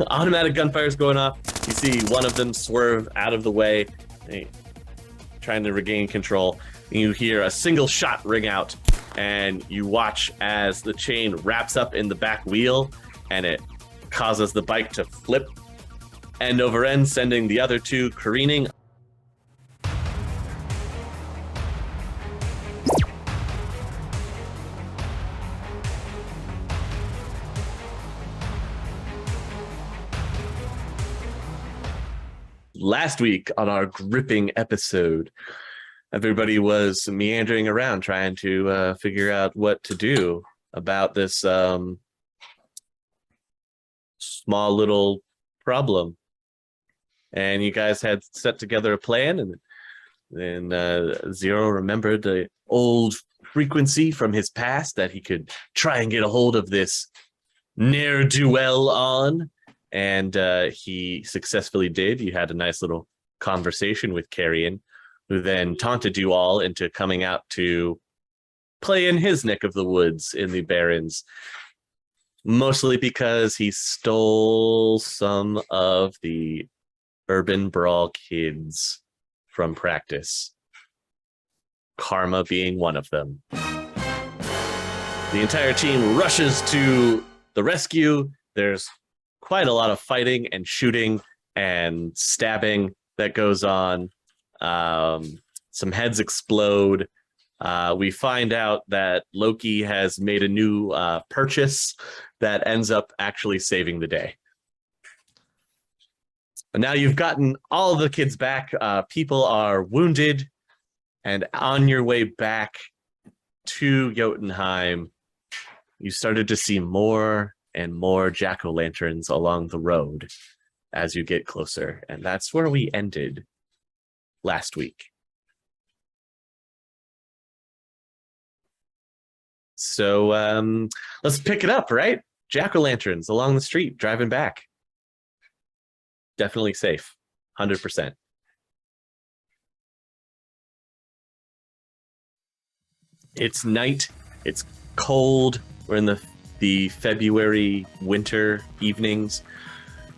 automatic gunfire's going off. You see one of them swerve out of the way, trying to regain control. And you hear a single shot ring out, and you watch as the chain wraps up in the back wheel, and it causes the bike to flip end over end, sending the other two careening. Last week on our gripping episode, everybody was meandering around trying to figure out what to do about this small little problem. And you guys had set together a plan, and then Zero remembered the old frequency from his past that he could try and get a hold of this ne'er-do-well on. And he successfully did. You had a nice little conversation with Carrion, who then taunted you all into coming out to play in his neck of the woods in the Barrens, mostly because he stole some of the Urban Brawl kids from practice, Karma being one of them. The entire team rushes to the rescue. There's quite a lot of fighting and shooting and stabbing that goes on. Some heads explode. We find out that Loki has made a new purchase that ends up actually saving the day. And now you've gotten all of the kids back. People are wounded, and on your way back to Jotunheim, you started to see more and more jack-o'-lanterns along the road as you get closer. And that's where we ended last week. So let's pick it up, right? Jack-o'-lanterns along the street, driving back. Definitely safe, 100%. It's night, it's cold, we're in the February winter evenings.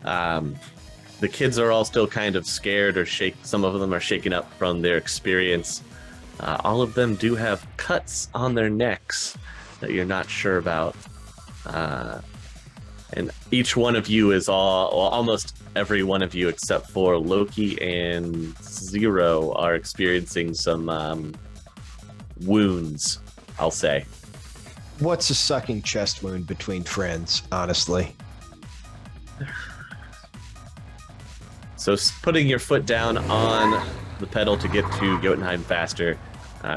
The kids are all still kind of scared or some of them are shaken up from their experience. All of them do have cuts on their necks that you're not sure about. And each one of you is almost every one of you except for Loki and Zero are experiencing some wounds, I'll say. What's a sucking chest wound between friends, honestly? So putting your foot down on the pedal to get to Jotunheim faster,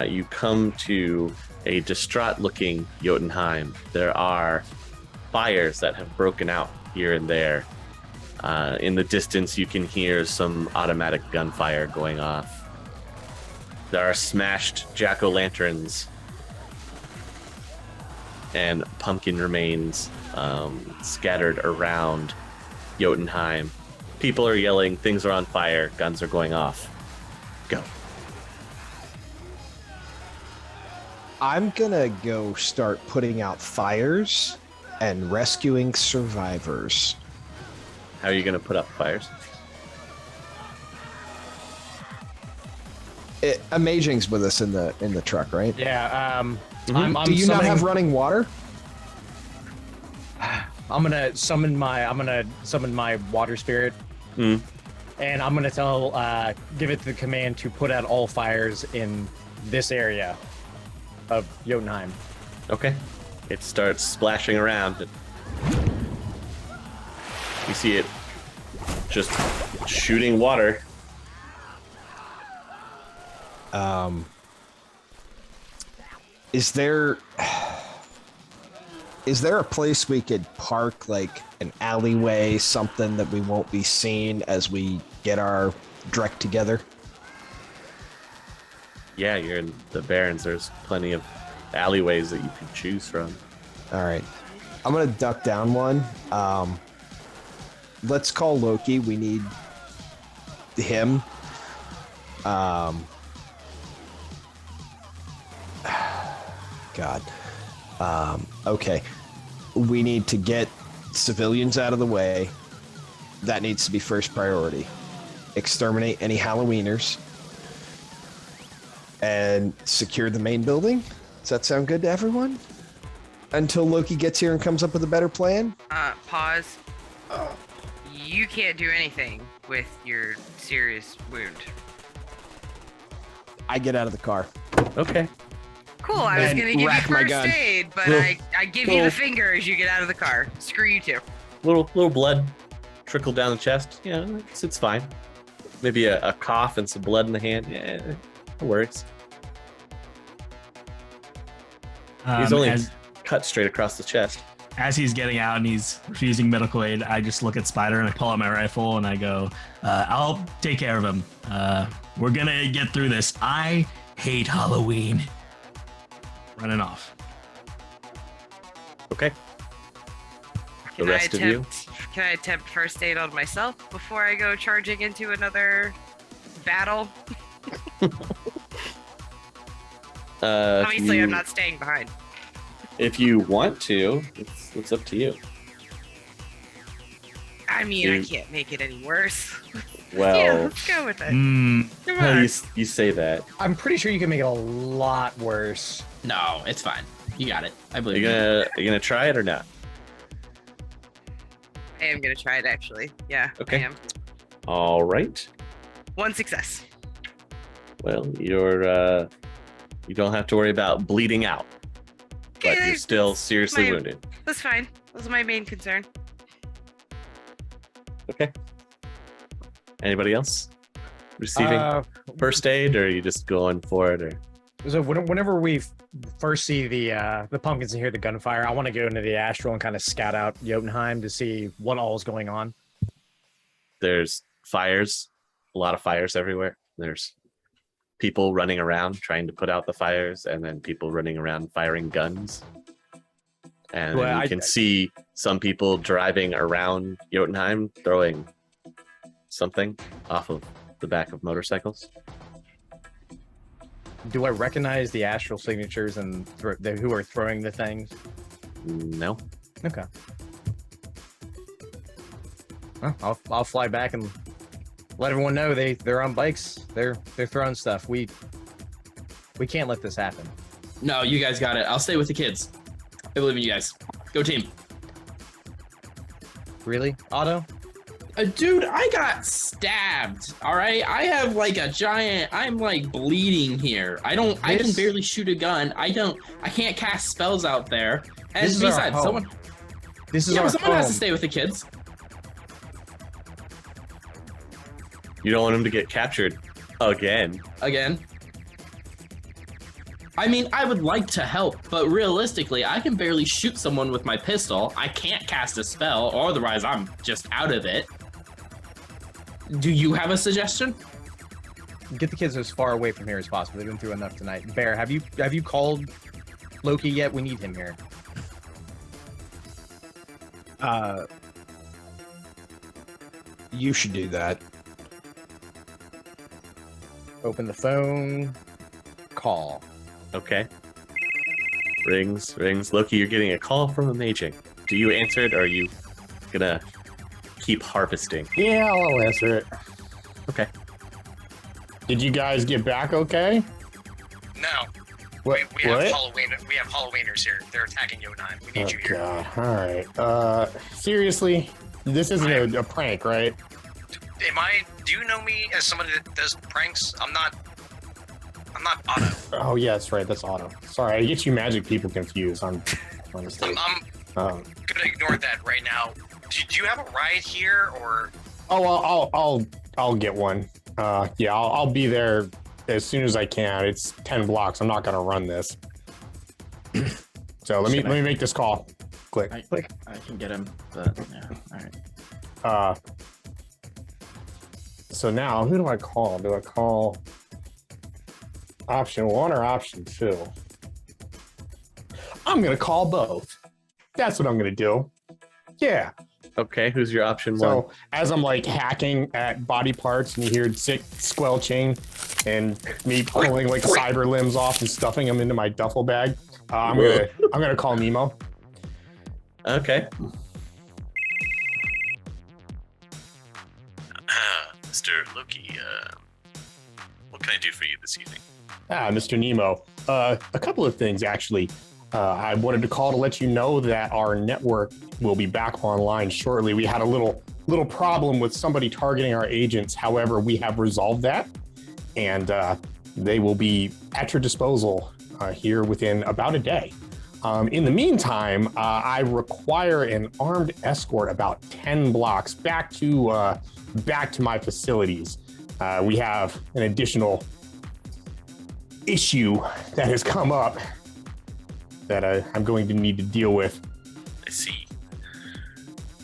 you come to a distraught-looking Jotunheim. There are fires that have broken out here and there. In the distance, you can hear some automatic gunfire going off. There are smashed jack-o'-lanterns and pumpkin remains scattered around Jotunheim. People are yelling, things are on fire, guns are going off. Go. I'm gonna go start putting out fires and rescuing survivors. How are you gonna put out fires? Amaging's with us in the truck, right? Yeah. Do you not have running water? I'm gonna summon my water spirit, and I'm gonna give it the command to put out all fires in this area of Jotunheim. Okay. It starts splashing around. You see it just shooting water. Is there a place we could park, like an alleyway, something that we won't be seen as we get our Drek together? Yeah, you're in the Barrens. There's plenty of alleyways that you can choose from. All right. I'm going to duck down one. Let's call Loki. We need him. God. Okay. We need to get civilians out of the way. that needs to be first priority. Exterminate any Haloweeners and secure the main building. Does that sound good to everyone? Until Loki gets here and comes up with a better plan? Pause. You can't do anything with your serious wound. I get out of the car. Okay. Cool, I was And gonna give you rack my first gun. aid, but Little- I give you the finger as you get out of the car. Screw you too. Little blood trickle down the chest. Yeah, it's fine. Maybe a cough and some blood in the hand. Yeah, it works. He's only cut straight across the chest. As he's getting out and he's refusing medical aid, I just look at Spider and I pull out my rifle and I go, I'll take care of him. We're gonna get through this. I hate Halloween. Running off. Okay. The rest of you. Can I attempt first aid on myself before I go charging into another battle? Obviously, I'm not staying behind. If you want to, it's up to you. I mean, I can't make it any worse. Well, Yeah, let's go with it. Come how on. you say that. I'm pretty sure you can make it a lot worse. No, it's fine. You got it. I Are believe you gonna try it or not? I am gonna try it actually. Yeah, Okay. I am. All right. One success. Well, you don't have to worry about bleeding out, but Okay, you're still seriously my- wounded. That's fine. That was my main concern. Okay. Anybody else receiving first aid, or are you just going for it? Or So whenever we first see the pumpkins and hear the gunfire, I want to go into the astral and kind of scout out Jotunheim to see what all is going on. there's fires, a lot of fires everywhere. There's people running around trying to put out the fires, and then people running around firing guns. And Well, you can see some people driving around Jotunheim throwing something off of the back of motorcycles. Do I recognize the astral signatures and who are throwing the things? No. Okay. Well, I'll fly back and let everyone know they're on bikes. They're throwing stuff. We can't let this happen. No, you guys got it. I'll stay with the kids. I believe in you guys. Go team. Really, Otto? Dude, I got stabbed. All right, I have like a giant. I'm like bleeding here. I can barely shoot a gun. I can't cast spells out there. And This is our besides, home. someone Our has to home. stay with the kids. You don't want him to get captured again. Again. I mean, I would like to help, but realistically, I can barely shoot someone with my pistol. I can't cast a spell, or otherwise I'm just out of it. Do you have a suggestion? Get the kids as far away from here as possible. They've been through enough tonight. Bear, have you called Loki yet? We need him here. You should do that. Open the phone. Call. Okay. Rings. Loki, you're getting a call from Amaging. Do you answer it, or are you gonna keep harvesting? Yeah, I'll answer it. Okay. Did you guys get back okay? No. What? We have Halloweeners here. They're attacking Jotunheim. We need you here. God. All right. Seriously, this isn't a prank, right? Do you know me as somebody that does pranks? I'm not Otto. Oh yeah, that's right. That's Otto. Sorry, I get you magic people confused. I'm honestly. I'm gonna ignore that right now. Do you have a ride here, or? Oh, I'll get one. Yeah, I'll be there as soon as I can. It's 10 blocks. I'm not gonna run this. So let me make this call. Click. I can get him, but yeah. All right. So now who do I call? Do I call option 1 or option 2? I'm gonna call both. That's what I'm gonna do. Yeah. Okay, who's your option one? So as I'm like hacking at body parts and you hear sick squelching and me pulling like cyber limbs off and stuffing them into my duffel bag, I'm gonna call Nemo. Okay. Mr. Loki, what can I do for you this evening? Mr. Nemo. A couple of things, actually. I wanted to call to let you know that our network will be back online shortly. We had a little problem with somebody targeting our agents. However, we have resolved that, and they will be at your disposal here within about a day. In the meantime, I require an armed escort about 10 blocks back to my facilities. We have an additional issue that has come up that I'm going to need to deal with. I see.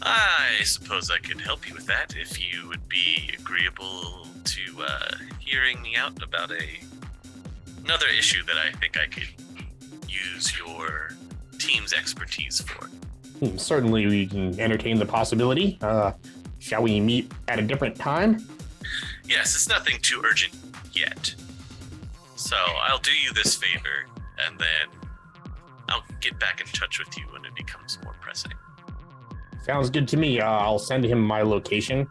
I suppose I could help you with that if you would be agreeable to hearing me out about another issue that I think I could use your team's expertise for. Certainly, we can entertain the possibility. Shall we meet at a different time? Yes, it's nothing too urgent yet. So I'll do you this favor, and then I'll get back in touch with you when it becomes more pressing. Sounds good to me. I'll send him my location.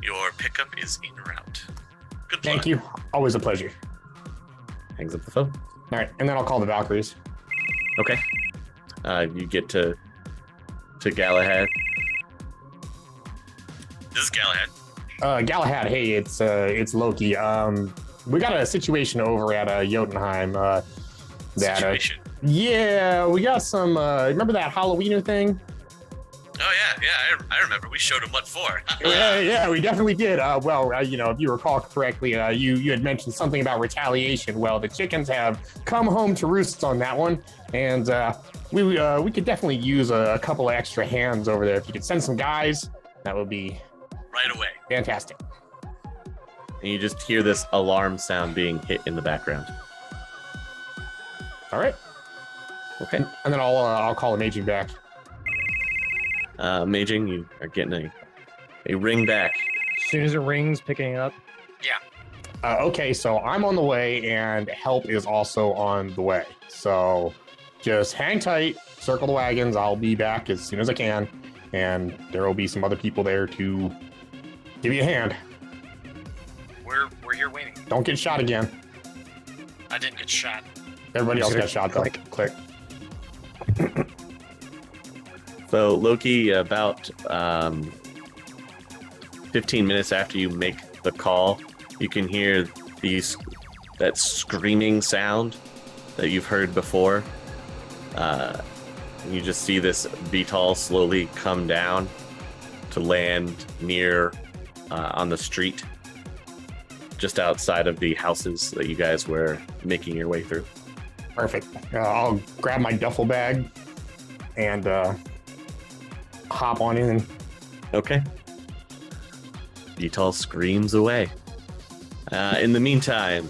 Your pickup is en route. Good luck. Thank you. Always a pleasure. Hangs up the phone. All right, and then I'll call the Valkyries. Okay. You get to Galahad. This is Galahad. Galahad, hey, it's Loki. We got a situation over at Jotunheim. Situation. Yeah, we got some. Remember that Halloweener thing? Oh yeah, I remember. We showed him what for. yeah, we definitely did. If you recall correctly, you had mentioned something about retaliation. Well, the chickens have come home to roost on that one, and we could definitely use a couple of extra hands over there. If you could send some guys, that would be right away. Fantastic. And you just hear this alarm sound being hit in the background. All right. Okay. And then I'll call Amaging back. Amaging, you are getting a ring back. As soon as it rings, picking it up. Okay, so I'm on the way, and help is also on the way. So just hang tight, circle the wagons. I'll be back as soon as I can, and there will be some other people there to give you a hand. We're here waiting. Don't get shot again. I didn't get shot. Everybody else got shot, though. Click. So Loki, about 15 minutes after you make the call, you can hear that screaming sound that you've heard before. You just see this VTOL slowly come down to land near on the street, just outside of the houses that you guys were making your way through. Perfect. I'll grab my duffel bag and hop on in. Okay. VTOL screams away. In the meantime,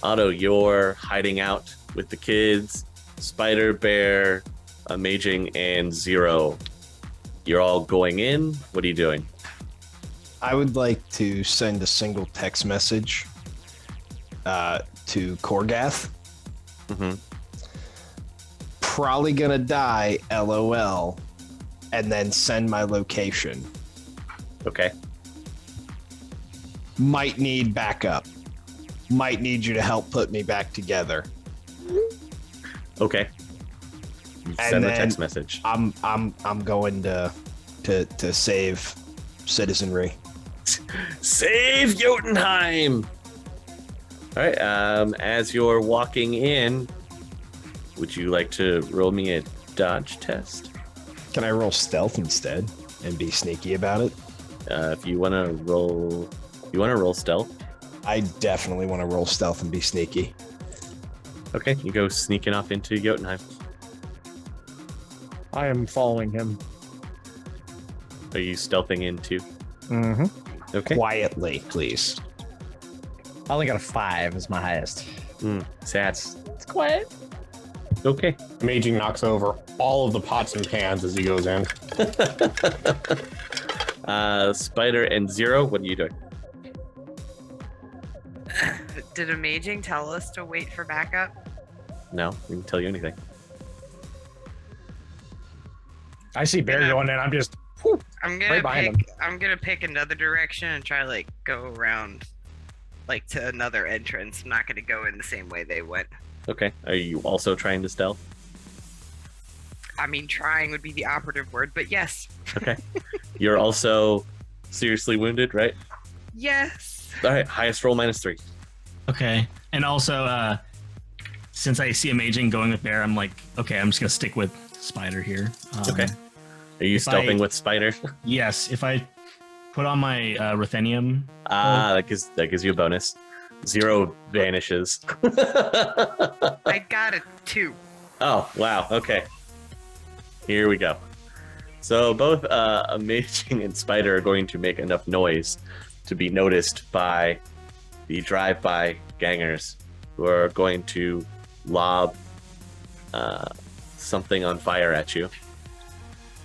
Otto, you're hiding out with the kids, Spider, Bear, Amaging, and Zero. You're all going in. What are you doing? I would like to send a single text message to Korgath. Mm-hmm. Probably gonna die, LOL, and then send my location. Okay. Might need backup. Might need you to help put me back together. Okay. You send the text message. I'm going to save citizenry. Save Jotunheim! All right. As you're walking in, would you like to roll me a dodge test? Can I roll stealth instead and be sneaky about it? If you want to roll stealth. I definitely want to roll stealth and be sneaky. Okay, you go sneaking off into Jotunheim. I am following him. Are you stealthing in too? Mm-hmm. Okay. Quietly, please. I only got a 5 as my highest. Sad. It's quiet. Okay. Amaging knocks over all of the pots and pans as he goes in. Spider and Zero, what are you doing? Did Amaging tell us to wait for backup? No, we didn't tell you anything. I see Bear going in. I'm just. Whew, I'm gonna right behind pick. I'm gonna pick another direction and try to like go around, like to another entrance. I'm not gonna go in the same way they went. Okay. Are you also trying to stealth? I mean, trying would be the operative word, but yes. Okay. You're also seriously wounded, right? Yes. All right. Highest roll -3. Okay. And also, since I see Amaging going with Bear, I'm like, okay, I'm just gonna stick with Spider here. Okay. Are you stealthing with Spider? Yes. If I put on my Ruthenium. That gives you a bonus. 0 vanishes. I got a 2. Oh, wow. Okay. Here we go. So both Amaging and Spider are going to make enough noise to be noticed by the drive-by gangers who are going to lob something on fire at you.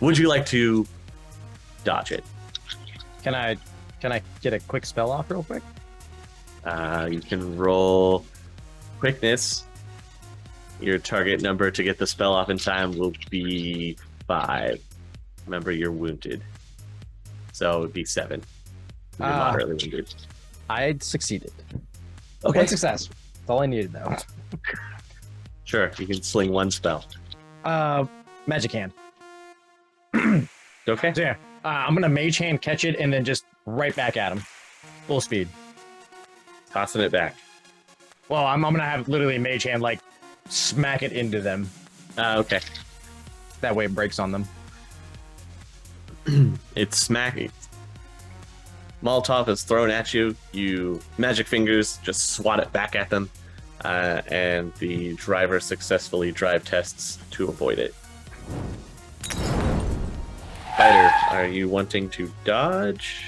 Would you like to dodge it? Can I get a quick spell off real quick? You can roll quickness. Your target number to get the spell off in time will be 5. Remember, you're wounded. So it would be 7. You're moderately wounded. I succeeded. Okay. 1 success. That's all I needed, though. Sure, you can sling 1 spell. Magic hand. Okay. So yeah, I'm gonna mage hand catch it and then just right back at him, full speed. Tossing it back. Well, I'm gonna have literally mage hand like smack it into them. Okay. That way it breaks on them. It's smacking. Molotov is thrown at you. You magic fingers just swat it back at them, and the driver successfully drive tests to avoid it. Spider, are you wanting to dodge?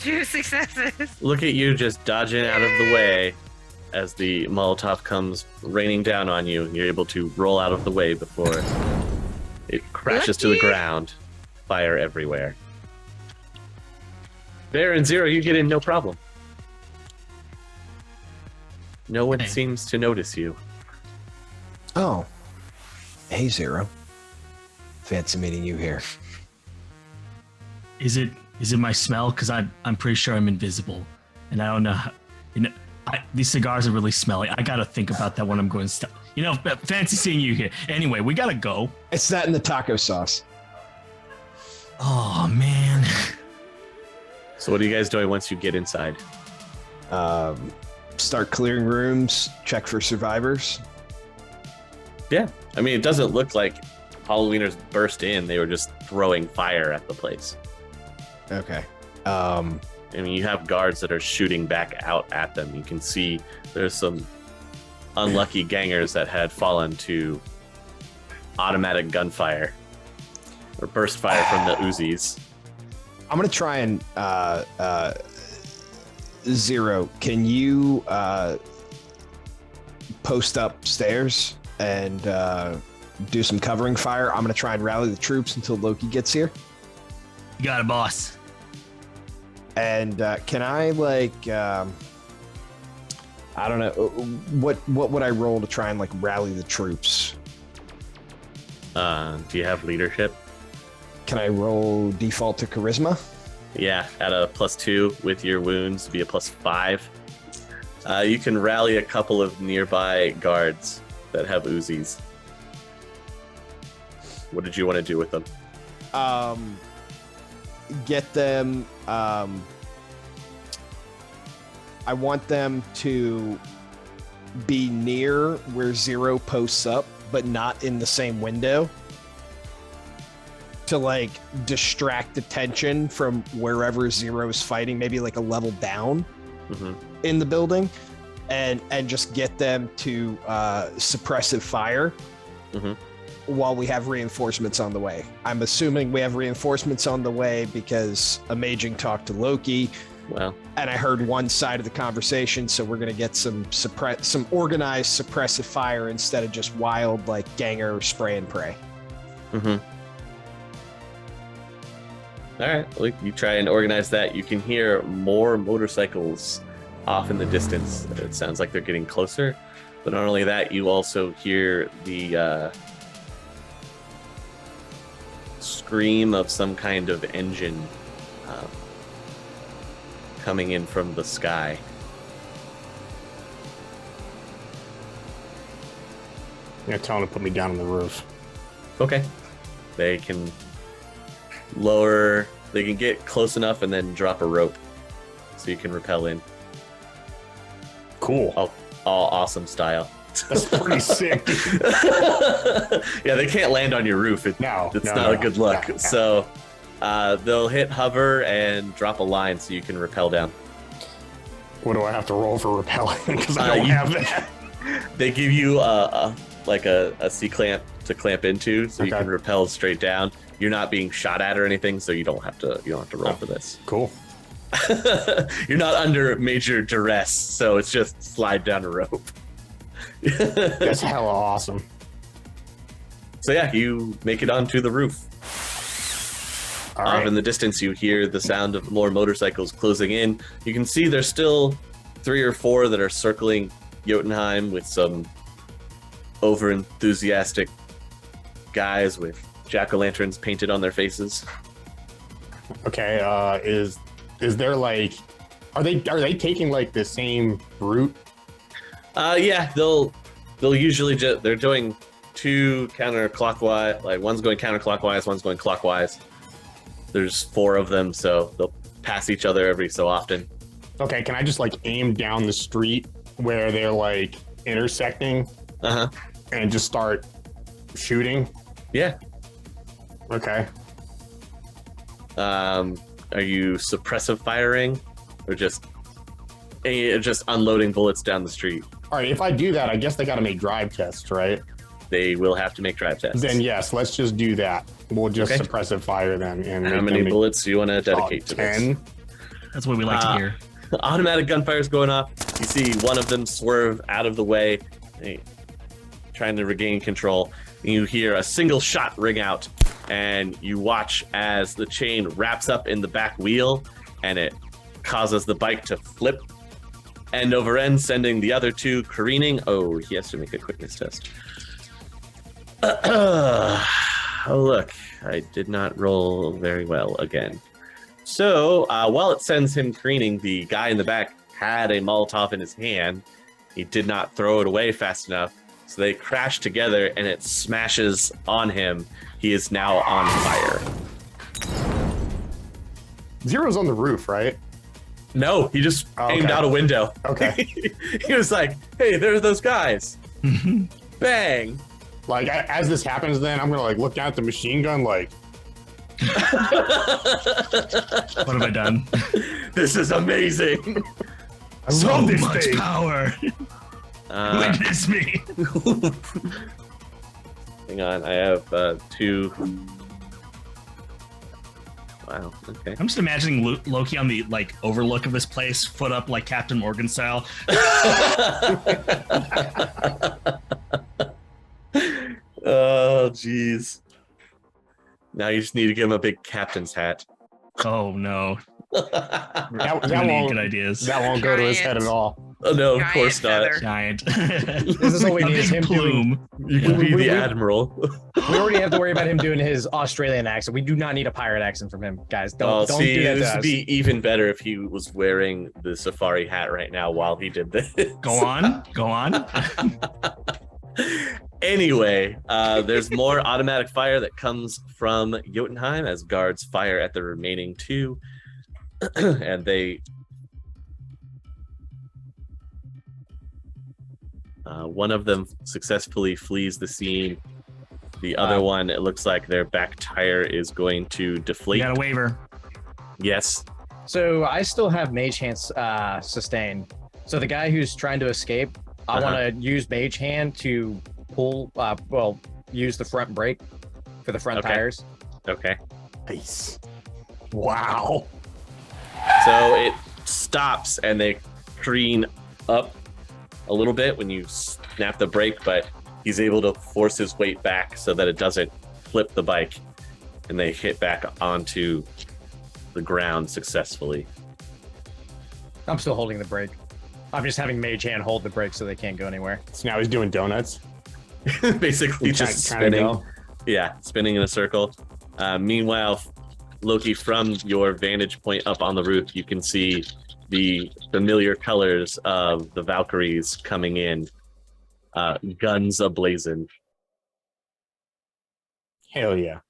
2 successes. Look at you just dodging out of the way as the Molotov comes raining down on you. You're able to roll out of the way before it crashes to the ground. Fire everywhere. Bear and Zero, you get in no problem. No one seems to notice you. Oh. Hey, Zero. Fancy meeting you here. Is it my smell? Because I'm pretty sure I'm invisible, and I don't know how, these cigars are really smelly. I gotta think about that when I'm going to fancy seeing you here. Anyway, we gotta go. It's that in the taco sauce. Oh man. So what are you guys doing once you get inside? Start clearing rooms, check for survivors. Yeah. I mean, it doesn't look like Haloweeners burst in. They were just throwing fire at the place. Okay. I mean, you have guards that are shooting back out at them. You can see there's some unlucky gangers that had fallen to automatic gunfire or burst fire from the Uzis. I'm going to try and Zero, can you post upstairs and do some covering fire? I'm going to try and rally the troops until Loki gets here. You got it, boss. And can I I don't know, what would I roll to try and rally the troops? Do you have leadership? Can I roll default to charisma? Yeah, at a +2 with your wounds, be a +5. You can rally a couple of nearby guards that have Uzis. What did you want to do with them? Get them. I want them to be near where Zero posts up, but not in the same window. To distract attention from wherever Zero is fighting, maybe a level down in the building, and just get them to suppressive fire while we have reinforcements on the way. I'm assuming we have reinforcements on the way because Amaging talked to Loki. Well, and I heard one side of the conversation, so we're gonna get some organized suppressive fire instead of just wild ganger spray and pray. All right, well, you try and organize that. You can hear more motorcycles off in the distance. It sounds like they're getting closer. But not only that, you also hear the scream of some kind of engine coming in from the sky. I'm gonna tell him to put me down on the roof. Okay. They can get close enough and then drop a rope so you can rappel in. Cool. All awesome style. That's pretty sick. Yeah, they can't land on your roof. It's not a good look. No. So they'll hit hover and drop a line so you can rappel down. What do I have to roll for rappelling? Because I don't have that. They give you a C-clamp to clamp into, so you can rappel straight down. You're not being shot at or anything, so you don't have to roll for this. Cool. You're not under major duress, so it's just slide down a rope. That's hella awesome. So yeah, you make it onto the roof. All right. Off in the distance, you hear the sound of more motorcycles closing in. You can see there's still 3 or 4 that are circling Jotunheim with some over-enthusiastic guys with jack-o'-lanterns painted on their faces. Okay, is there like, are they taking like the same route? Yeah, they'll usually they're doing 2 counterclockwise, like one's going counterclockwise, one's going clockwise. There's 4 of them, so they'll pass each other every so often. Okay, can I just like aim down the street where they're like intersecting and just start shooting? Yeah. Okay. Are you suppressive firing or just unloading bullets down the street? All right, if I do that, I guess they got to make drive tests, right? They will have to make drive tests. Then yes, let's just do that. We'll just suppressive fire then. And how many bullets do you want to dedicate to 10? this? That's what we like to hear. Automatic gunfire is going off. You see one of them swerve out of the way, trying to regain control. And you hear a single shot ring out, and you watch as the chain wraps up in the back wheel, and it causes the bike to flip end over end, sending the other 2 careening. Oh, he has to make a quickness test. Oh, look, I did not roll very well again. So, while it sends him careening, the guy in the back had a Molotov in his hand. He did not throw it away fast enough, so they crash together and it smashes on him. He is now on fire. Zero's on the roof, right? No, he just aimed out a window. Okay. He was like, hey, there are those guys. Bang. Like, as this happens, then I'm going to like look down at the machine gun like, What have I done? This is amazing. I So love this much thing. power. Witness me. Hang on, I have 2. Wow, okay. I'm just imagining Loki on the like overlook of this place, foot up like Captain Morgan style. Oh, jeez. Now you just need to give him a big captain's hat. Oh no. That Really won't, good ideas. that won't go to his head at all. Oh, no, of Giant course not. feather. Giant. This is what we A need, is big him doing. plume. You can be We- the we- admiral. We already have to worry about him doing his Australian accent. We do not need a pirate accent from him, guys. Don't See, do that this to would us. be even better if he was wearing the safari hat right now while he did this. Go on. Go on. Anyway, there's more automatic fire that comes from Jotunheim as guards fire at the remaining 2. And they... one of them successfully flees the scene. The other one, it looks like their back tire is going to We deflate. got a waiver. Yes. So I still have Mage Hand sustained. So the guy who's trying to escape, I want to use Mage Hand to pull, use the front brake for the front tires. Okay. Nice. Wow. So it stops and they careen up a little bit when you snap the brake, but he's able to force his weight back so that it doesn't flip the bike, and they hit back onto the ground successfully. I'm still holding the brake. I'm just having Mage Hand hold the brake so they can't go anywhere. So now he's doing donuts. Basically just Trying to spinning. go. Yeah, spinning in a circle. Meanwhile, Loki, from your vantage point up on the roof, you can see the familiar colors of the Valkyries coming in, guns ablazing. Hell yeah.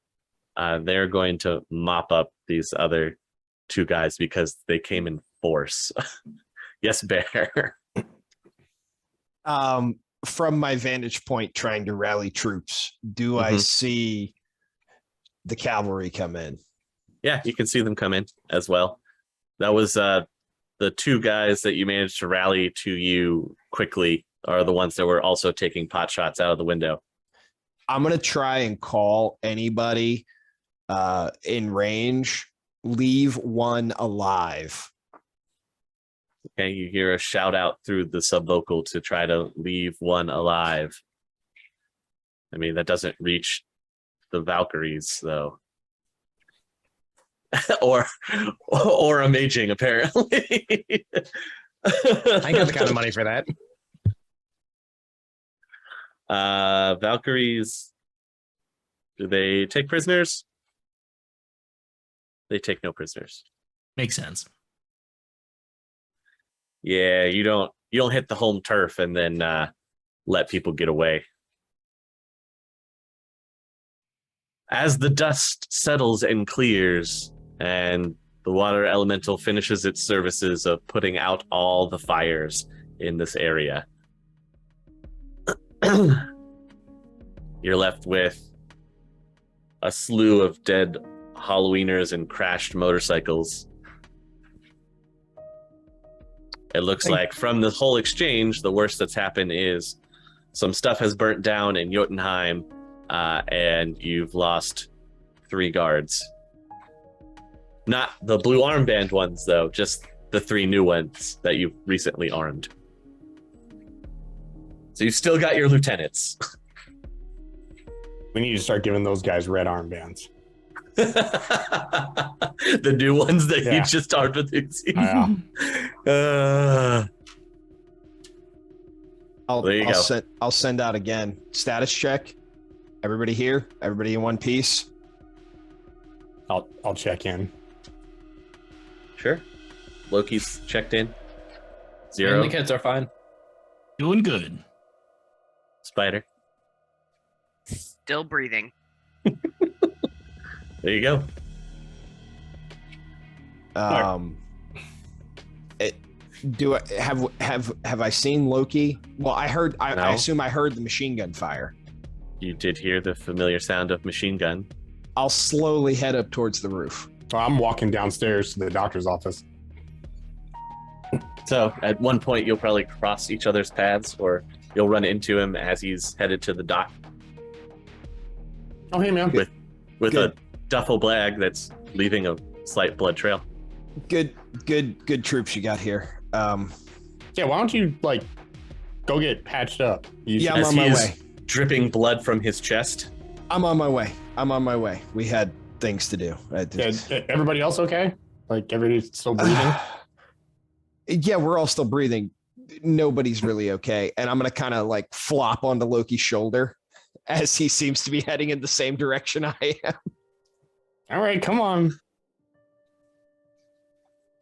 They're going to mop up these other two guys because they came in force. Yes, Bear. From my vantage point, trying to rally troops, do I see the cavalry come in? Yeah, you can see them come in as well. That was the two guys that you managed to rally to you quickly are the ones that were also taking pot shots out of the window. I'm going to try and call anybody in range. Leave one alive. Okay, you hear a shout out through the subvocal to try to leave one alive. I mean, that doesn't reach the Valkyries, though. or Amaging, apparently. I ain't got the kind of money for that. Valkyries, do they take prisoners? They take no prisoners. Makes sense. Yeah, you don't hit the home turf and then let people get away. As the dust settles and clears, and the water elemental finishes its services of putting out all the fires in this area, you're left with a slew of dead Haloweeners and crashed motorcycles. It looks like from the whole exchange, the worst that's happened is some stuff has burnt down in Jotunheim, and you've lost 3 guards. Not the blue armband ones, though, just the 3 new ones that you've recently armed. So you've still got your lieutenants. We need to start giving those guys red armbands. The new ones that you just armed with these. I'll send out again. Status check. Everybody here? Everybody in one piece? I'll check in. Sure. Loki's checked in. 0. And the kids are fine. Doing good. Spider. Still breathing. There you go. Have I seen Loki? Well, I heard. I assume I heard the machine gun fire. You did hear the familiar sound of machine gun. I'll slowly head up towards the roof. I'm walking downstairs to the doctor's office. So at one point, you'll probably cross each other's paths, or you'll run into him as he's headed to the dock. Oh, hey, man. With a duffel bag that's leaving a slight blood trail. Good troops you got here. Yeah, why don't you go get patched up? I'm on my way. Dripping blood from his chest. I'm on my way. We had things to do. Everybody else okay? Everybody's still breathing? Yeah, we're all still breathing. Nobody's really okay. And I'm going to kind of flop onto Loki's shoulder as he seems to be heading in the same direction I am. All right, come on.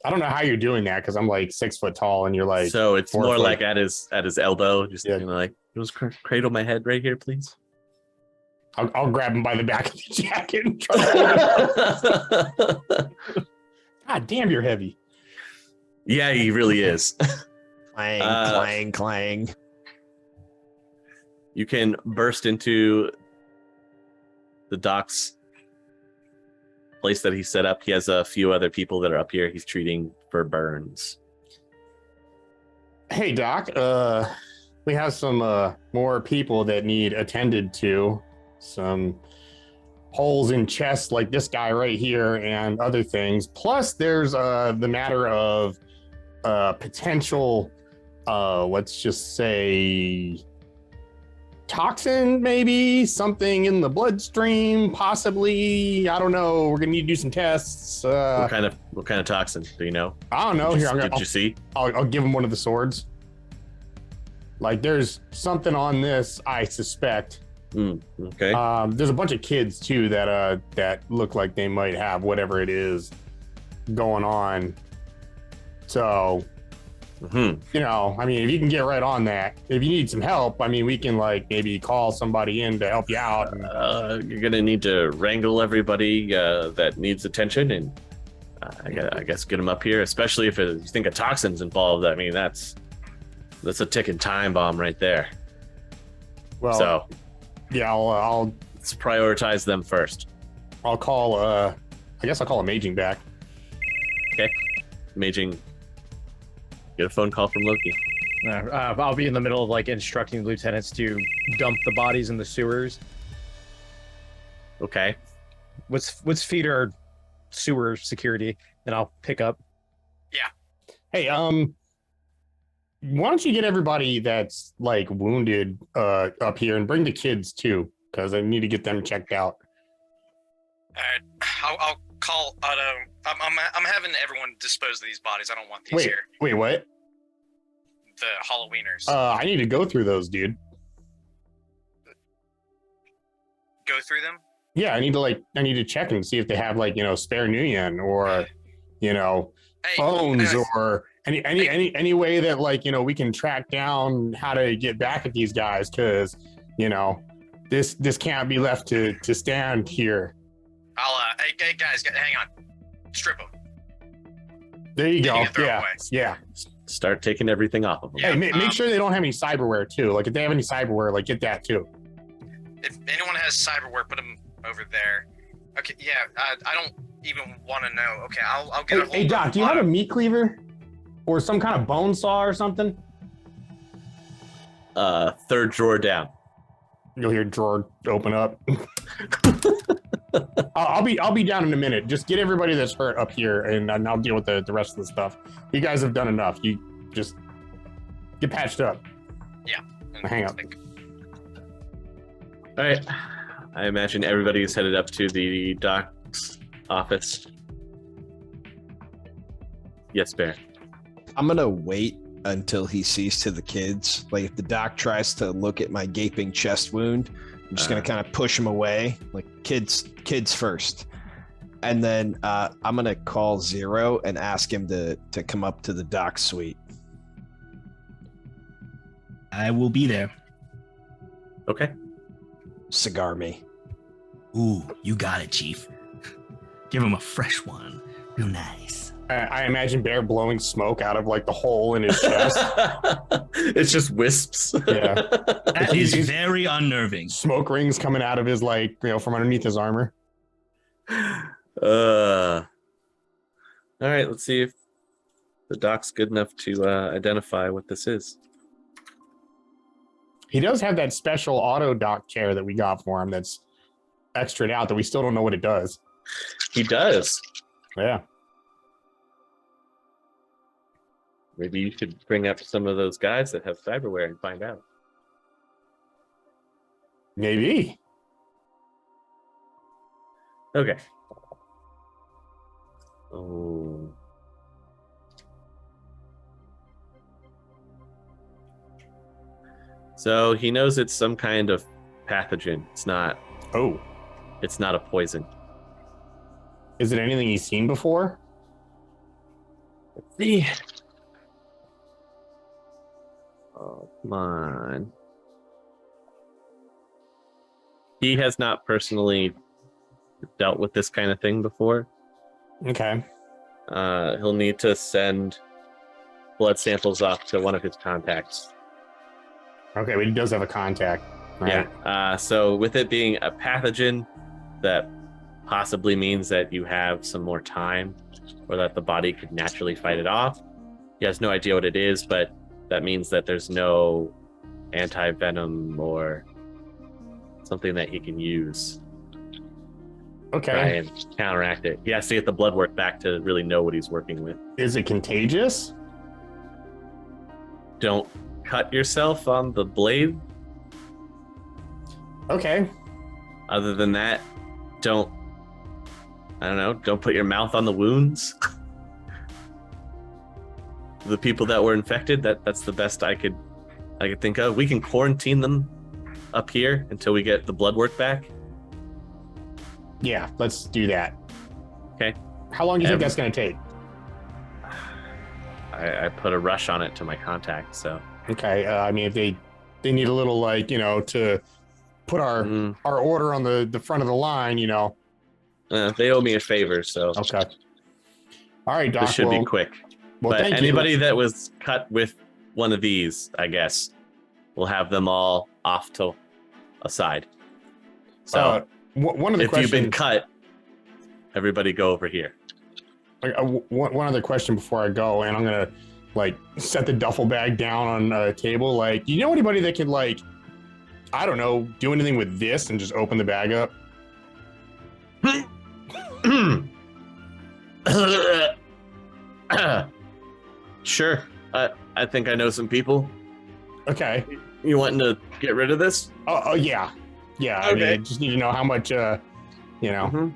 I don't know how you're doing that because I'm 6 foot tall and you're So it's 4 more foot. like at his elbow, just just cradle my head right here, please. I'll grab him by the back of the jacket and try to hold him. God damn, you're heavy. Yeah, he really is. Clang, clang. You can burst into the docks place that he set up. He has a few other people that are up here he's treating for burns. Hey, Doc. We have some more people that need attended to. Some holes in chests like this guy right here and other things. Plus, there's the matter of potential, let's just say, toxin, maybe something in the bloodstream, possibly. I don't know. We're gonna need to do some tests. What kind of toxin? Do you know? I don't know. Did you see? I'll give him one of the swords. There's something on this, I suspect, Okay. There's a bunch of kids too that look like they might have whatever it is going on. So, you know, I mean, if you can get right on that, if you need some help, I mean, we can like maybe call somebody in to help you out. You're gonna need to wrangle everybody that needs attention, and I guess get them up here. Especially if you think a toxin's involved. I mean, that's a ticking time bomb right there. Well, so yeah, I'll let's prioritize them first. I'll call. I guess I'll call Amaging back. Okay, Amaging. Get a phone call from Loki. I'll be in the middle of like instructing lieutenants to dump the bodies in the sewers. Okay. Let's feed our sewer security, and I'll pick up. Hey, why don't you get everybody that's like wounded up here and bring the kids too, because I need to get them checked out. All right, I'll call Otto. I'm having everyone dispose of these bodies. I don't want these here. Wait, what? The Haloweeners. I need to go through those, dude. Go through them? Yeah, I need to check and see if they have like, you know, spare Nuyen or, you know, phones or any way that like, you know, we can track down how to get back at these guys, because, you know, this can't be left to stand here. I'll hey guys, hang on. Strip them. There you go. Yeah. Yeah. Start taking everything off of them. Hey, make sure they don't have any cyberware too. Like if they have any cyberware, like get that too. If anyone has cyberware, put them over there. Okay, yeah, I don't even want to know. Okay, I'll get a hold Hey, of Doc, do you have a meat cleaver or some kind of bone saw or something? Third drawer down. You'll hear drawer open up. I'll be down in a minute. Just get everybody that's hurt up here, and I'll deal with the rest of the stuff. You guys have done enough. You just get patched up. Yeah. Hang up. All right. I imagine everybody is headed up to the doc's office. Yes, Bear. I'm gonna wait until he sees to the kids. Like if the doc tries to look at my gaping chest wound, I'm just gonna kind of push him away. Like kids first. And then I'm gonna call Zero and ask him to come up to the doc suite. I will be there. Okay. Cigar me. Ooh, you got it, Chief. Give him a fresh one. Real nice. I imagine Bear blowing smoke out of like the hole in his chest. It's just wisps. Yeah. That is very unnerving. Smoke rings coming out of his, like, you know, from underneath his armor. All right, let's see if the doc's good enough to identify what this is. He does have that special auto dock chair that we got for him that's extra'd out that we still don't know what it does. He does. Yeah. Maybe you should bring up some of those guys that have cyberware and find out. Maybe. Okay. Oh. So he knows it's some kind of pathogen. It's not. Oh. It's not a poison. Is it anything he's seen before? Let's see. Oh, come on. He has not personally dealt with this kind of thing before. Okay. He'll need to send blood samples off to one of his contacts. Okay, but he does have a contact. Right? Yeah. So with it being a pathogen, that possibly means that you have some more time, or that the body could naturally fight it off. He has no idea what it is, but that means that there's no anti-venom or something that he can use. Okay. Try and counteract it. He has to get the blood work back to really know what he's working with. Is it contagious? Don't cut yourself on the blade. Okay. Other than that, don't put your mouth on the wounds. The people that were infected, that's the best I could think of. We can quarantine them up here until we get the blood work back? Yeah, let's do that. Okay. How long do you think that's going to take? I put a rush on it to my contact, so. Okay. I mean, if they need a little, like, to put our order on the front of the line, They owe me a favor, so. Okay. All right, Doc. This should be quick. Well, but thank anybody that was cut with one of these, I guess, we'll have them all off to a side. So one of the if questions, you've been cut, everybody go over here. One other question before I go, and I'm gonna set the duffel bag down on a table. Like, you know anybody that could I don't know, do anything with this and just open the bag up? Sure. I think I know some people. Okay. You wanting to get rid of this? Oh yeah. Yeah. I mean, I just need to know how much. Mm-hmm.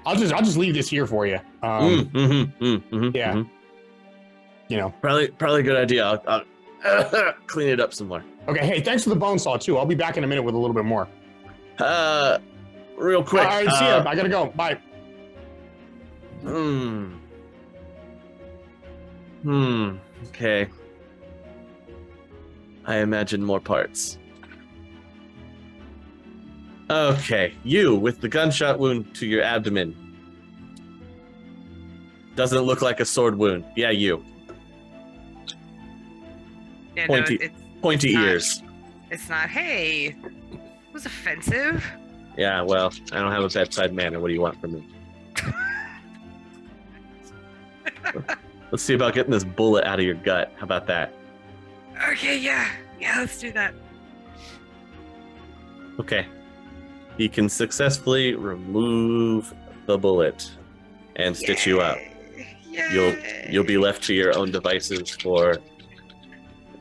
I'll just leave this here for you. Yeah. Probably a good idea. I'll clean it up some more. Okay. Hey, thanks for the bone saw too. I'll be back in a minute with a little bit more. Real quick. All right. See ya. I gotta go. Bye. Okay. I imagine more parts. Okay, you with the gunshot wound to your abdomen. Doesn't look like a sword wound. Yeah, you. Yeah, Pointy not, ears. It's not, hey, it was offensive. Yeah, well, I don't have a bedside manner. What do you want from me? Let's see about getting this bullet out of your gut. How about that? Okay, yeah, let's do that. Okay. You can successfully remove the bullet and stitch you up. You'll be left to your own devices for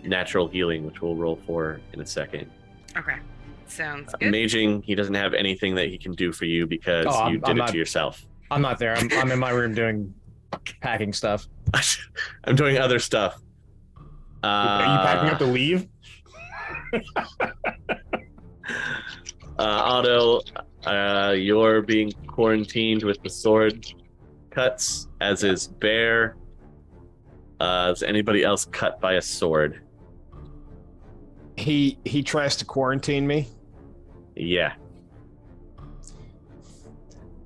natural healing, which we'll roll for in a second. Okay, sounds good. Amaging, he doesn't have anything that he can do for you because you did it to yourself. I'm not there. I'm in my room doing packing stuff. I'm doing other stuff. Are you packing up to leave? Otto, you're being quarantined with the sword cuts, as is Bear. Is anybody else cut by a sword? He tries to quarantine me. Yeah.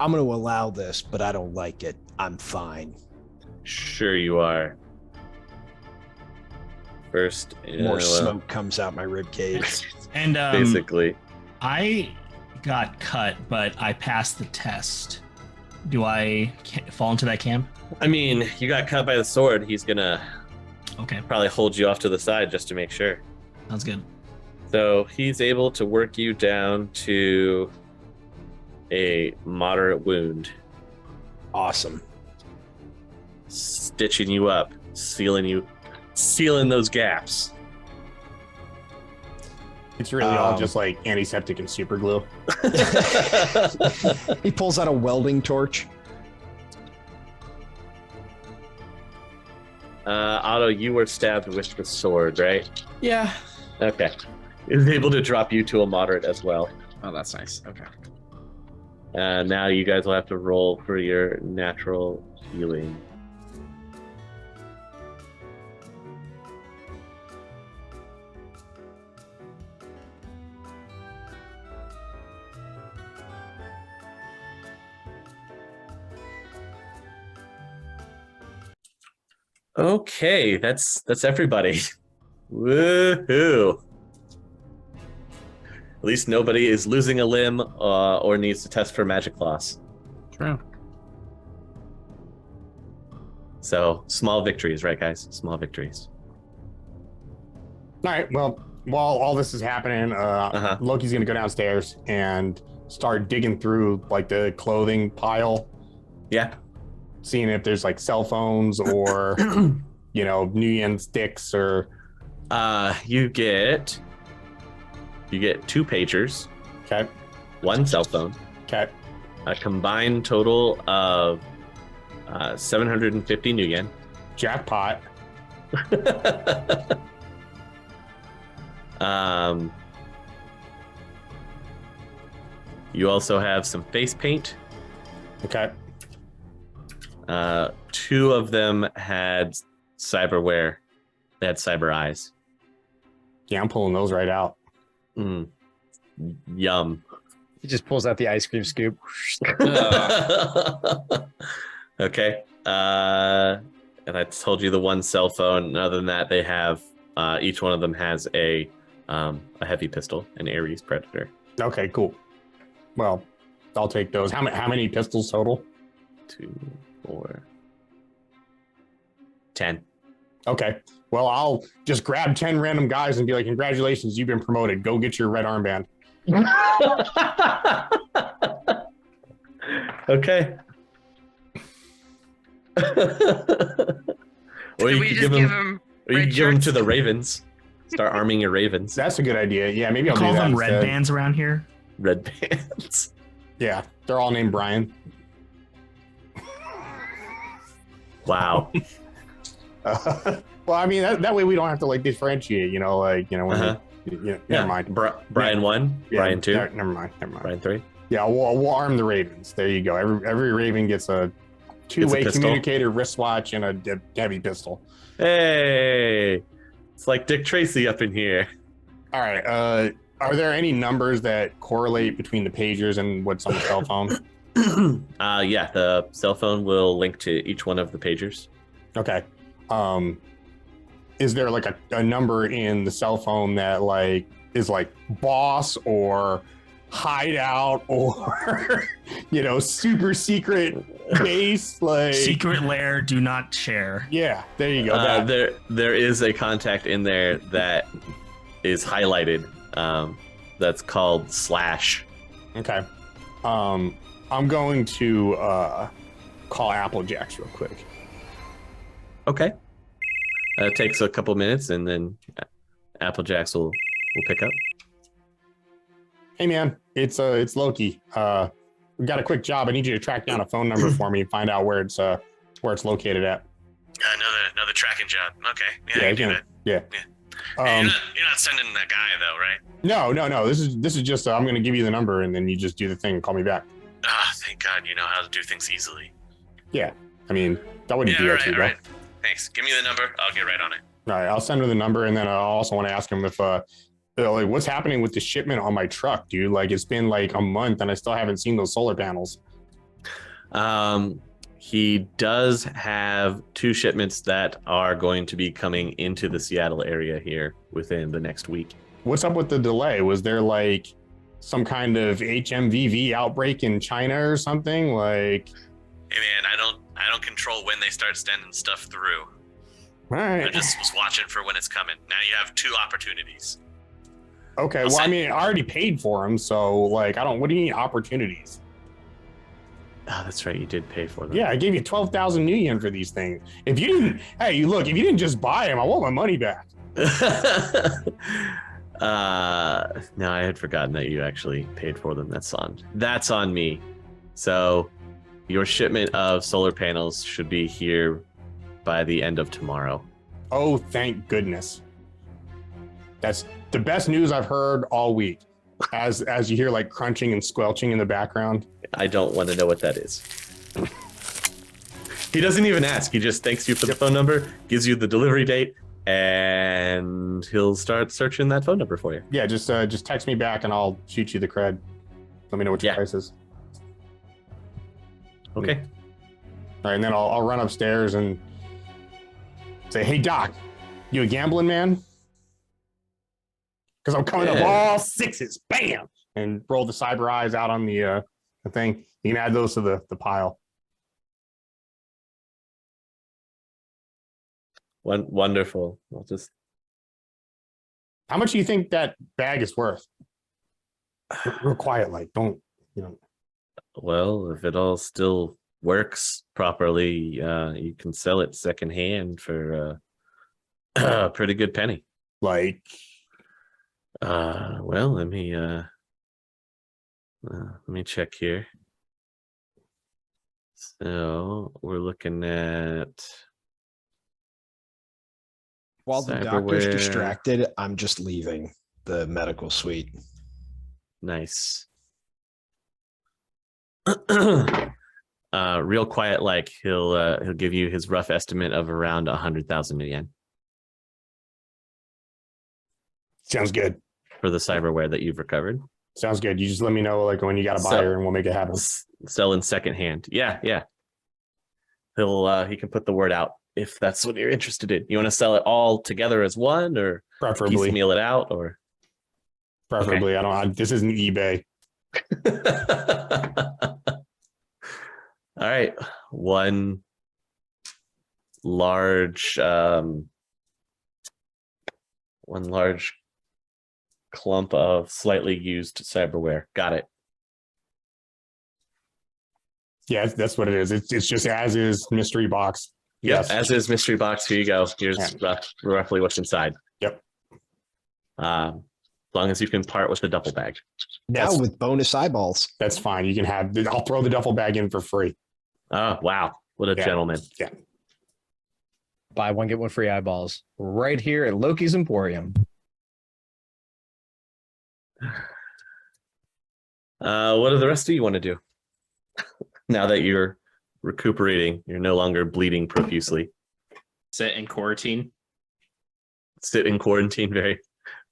I'm going to allow this, but I don't like it. I'm fine. Sure you are. First, more smoke comes out my rib cage. And basically, I got cut, but I passed the test. Do I fall into that camp? I mean, you got cut by the sword. He's gonna probably hold you off to the side just to make sure. Sounds good. So he's able to work you down to a moderate wound. Awesome. Stitching you up, sealing those gaps. It's really all just like antiseptic and super glue. He pulls out a welding torch. Otto, you were stabbed with the sword, right? Yeah. Okay. He was able to drop you to a moderate as well. Oh, that's nice. Okay. Now you guys will have to roll for your natural healing. Okay, that's everybody. Woohoo! At least nobody is losing a limb or needs to test for magic loss. True. So, small victories, right, guys? Small victories. All right. Well, while all this is happening, Loki's gonna go downstairs and start digging through like the clothing pile. Yeah. Seeing if there's like cell phones or New Yen sticks or. You get 2 pagers. Okay. 1 cell phone. Okay. A combined total of 750 New Yen. Jackpot. You also have some face paint. Okay. 2 of them had cyberware. They had cyber eyes. Yeah, I'm pulling those right out. Yum. He just pulls out the ice cream scoop. Okay. And I told you the one cell phone. And other than that, they have each one of them has a heavy pistol, an Ares Predator. Okay, cool. Well, I'll take those. How many pistols total? 2, 4, 10. Okay. Well, I'll just grab 10 random guys and be like, congratulations, you've been promoted. Go get your red armband. Okay. Or you we could just give them red to shirts? the Ravens. Start arming your Ravens. That's a good idea. Yeah, maybe I'll Call do that them red instead. bands around here. Red Bands. Yeah, they're all named Brian. Wow. Well, I mean, that way we don't have to like differentiate, when never mind. Brian 1, Yeah, Brian 2, Never mind. Brian 3. Yeah, we'll arm the Ravens. There you go. Every Raven gets a two-way pistol. communicator, wristwatch, and a heavy pistol. Hey, it's like Dick Tracy up in here. All right. Are there any numbers that correlate between the pagers and what's on the cell phone? Yeah, the cell phone will link to each one of the pagers. Okay. Is there like a number in the cell phone that like is like boss or hideout or super secret base, like Secret lair, do not share. Yeah, there you go. There is a contact in there that is highlighted. That's called /. Okay. I'm going to call Applejacks real quick. Okay. It takes a couple minutes, and then Applejacks will pick up. Hey man, it's Loki. We got a quick job. I need you to track down a phone number for me and find out where it's located at. Another tracking job. Okay. Yeah, Yeah, I can do that. Yeah. Hey, you're not sending that guy though, right? No. This is just I'm going to give you the number and then you just do the thing and call me back. Ah, thank God you know how to do things easily. Yeah. I mean, that wouldn't Yeah, do all that to right, you, all bro. right. Thanks. Give me the number. I'll get right on it. All right, I'll send her the number, and then I also want to ask him if like what's happening with the shipment on my truck, dude. Like it's been like a month and I still haven't seen those solar panels. He does have 2 shipments that are going to be coming into the Seattle area here within the next week. What's up with the delay? Was there like some kind of HMVV outbreak in China or something? Like, Hey man, I don't control when they start sending stuff through. all right. I just was watching for when it's coming. Now you have 2 opportunities. Okay, well, I mean, I already paid for them, so like, what do you need opportunities? Oh, that's right. You did pay for them. Yeah, I gave you 12,000 new yen for these things. If you didn't, hey, if you didn't just buy them, I want my money back. No, I had forgotten that you actually paid for them. That's on me. So your shipment of solar panels should be here by the end of tomorrow. Oh, thank goodness. That's the best news I've heard all week. As you hear like crunching and squelching in the background. I don't want to know what that is. He doesn't even ask. He just thanks you for the phone number, gives you the delivery date, and he'll start searching that phone number for you. Yeah, just text me back and I'll shoot you the cred. Let me know what your price is. Okay. All right, and then I'll run upstairs and say, "Hey Doc, you a gambling man?" Because I'm coming up all 6s, bam, and roll the cyber eyes out on the thing. You can add those to the pile. Wonderful. I'll just. How much do you think that bag is worth? Real quiet, like don't. Well, if it all still works properly, you can sell it secondhand for a pretty good penny. Like. Well, let me check here. So we're looking at While the doctor's cyberware. distracted, I'm just leaving the medical suite. Nice. Real quiet, like he'll give you his rough estimate of around 100,000 yen Sounds good. for the cyberware that you've recovered. Sounds good. You just let me know like when you got a buyer and we'll make it happen. Selling secondhand. Yeah. He can put the word out if that's what you're interested in. You want to sell it all together as one, or Preferably. piecemeal it out, or Preferably. Okay. This isn't eBay. All right. One large clump of slightly used cyberware. Got it. Yeah, that's what it is. It's just as is mystery box. Yep, Yes. as is mystery box. Here you go. Here's roughly what's inside. Yep. As long as you can part with the duffel bag. Now with bonus eyeballs. That's fine. You can have. I'll throw the duffel bag in for free. Oh wow, what a gentleman! Yeah. Buy one get one free eyeballs right here at Loki's Emporium. What do the rest of you want to do? Now that you're recuperating, you're no longer bleeding profusely. Sit in quarantine. Sit in quarantine very,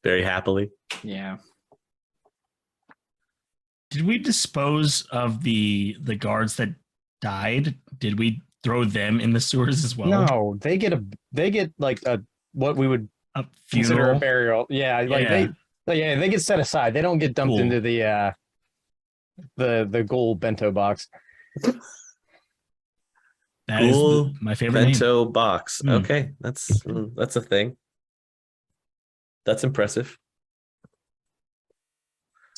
very happily. Yeah. Did we dispose of the guards that died? Did we throw them in the sewers as well? No, they get like a what we would A consider funeral? a burial. Yeah, like Yeah. they get set aside. They don't get dumped Cool. into the gold bento box. That is Cool my favorite name. bento box. Mm. Okay, that's a thing. That's impressive.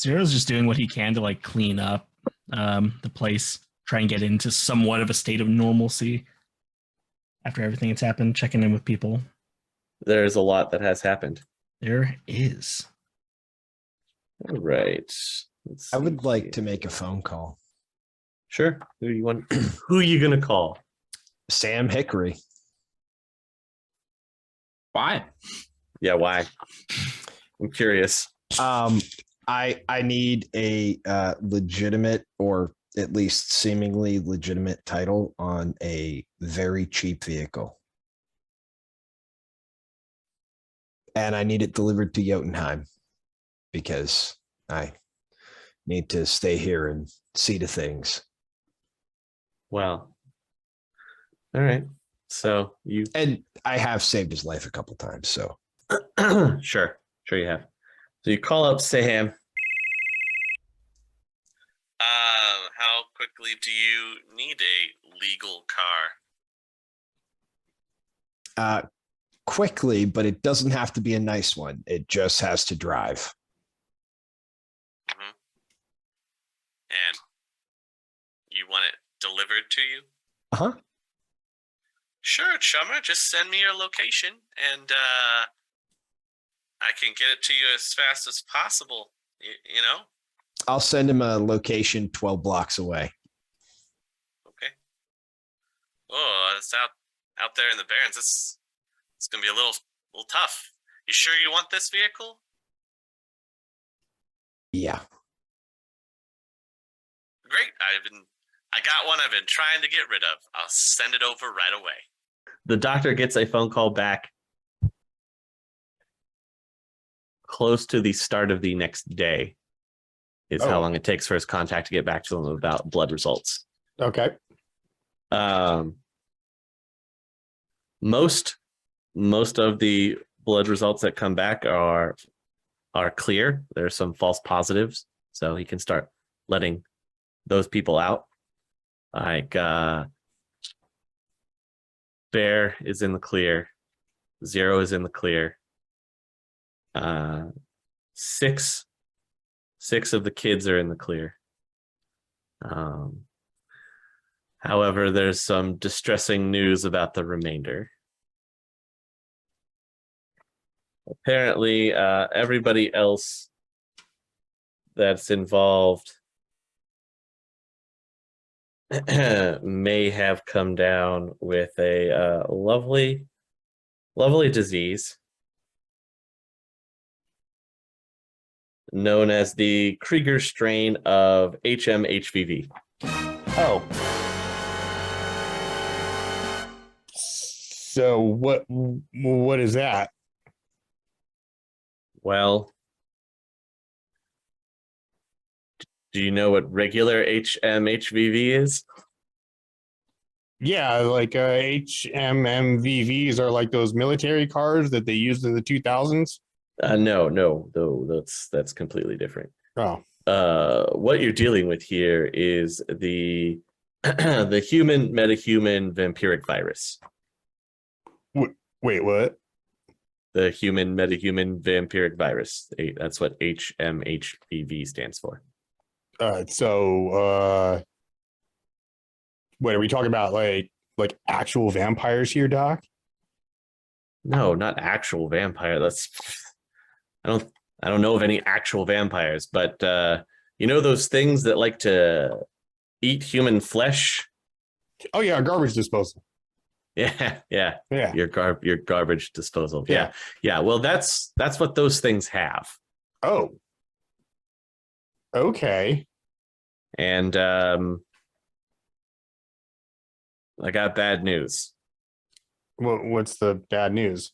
Zero's just doing what he can to like clean up the place, try and get into somewhat of a state of normalcy after everything that's happened, checking in with people. There's a lot that has happened. There is. All right. I would like to make a phone call. Sure. Who you want? Who are you gonna call? Sam Hickory. Why? Yeah, why? I'm curious. I need a legitimate, or at least seemingly legitimate, title on a very cheap vehicle, and I need it delivered to Jotunheim because I need to stay here and see to things. Well, all right. So you And I have saved his life a couple times, so sure you have. So you call up Sam. How quickly do you need a legal car? quickly, but it doesn't have to be a nice one. It just has to drive. Mm-hmm. And you want it delivered to you? Uh-huh. Sure, Chummer. Just send me your location, and I can get it to you as fast as possible. You know? I'll send him a location 12 blocks away. Okay. Oh, it's out there in the Barrens. It's gonna be a little tough. You sure you want this vehicle? Yeah. Great. I got one I've been trying to get rid of. I'll send it over right away. The doctor gets a phone call back close to the start of the next day. Is how long it takes for his contact to get back to them about blood results. Okay. Most of the blood results that come back are clear. There's some false positives, so he can start letting those people out. Like Bear is in the clear, Zero is in the clear. Six of the kids are in the clear. However, there's some distressing news about the remainder. Apparently, everybody else that's involved may have come down with a lovely disease known as the Krieger strain of HMHVV. Oh. So what is that? Well, do you know what regular HMHVV is? Yeah, like HMMVVs are like those military cars that they used in the 2000s. No, that's completely different. Oh, What you're dealing with here is the the human metahuman vampiric virus. wait, what? The human metahuman vampiric virus. That's what HMHVV stands for. What are we talking about? Like actual vampires here, Doc? No, not actual vampire. I don't know of any actual vampires, but you know those things that like to eat human flesh? Oh yeah, garbage disposal. Yeah. Yeah. Your garbage disposal. Yeah. Well, that's what those things have. Oh. Okay. And I got bad news. What's the bad news?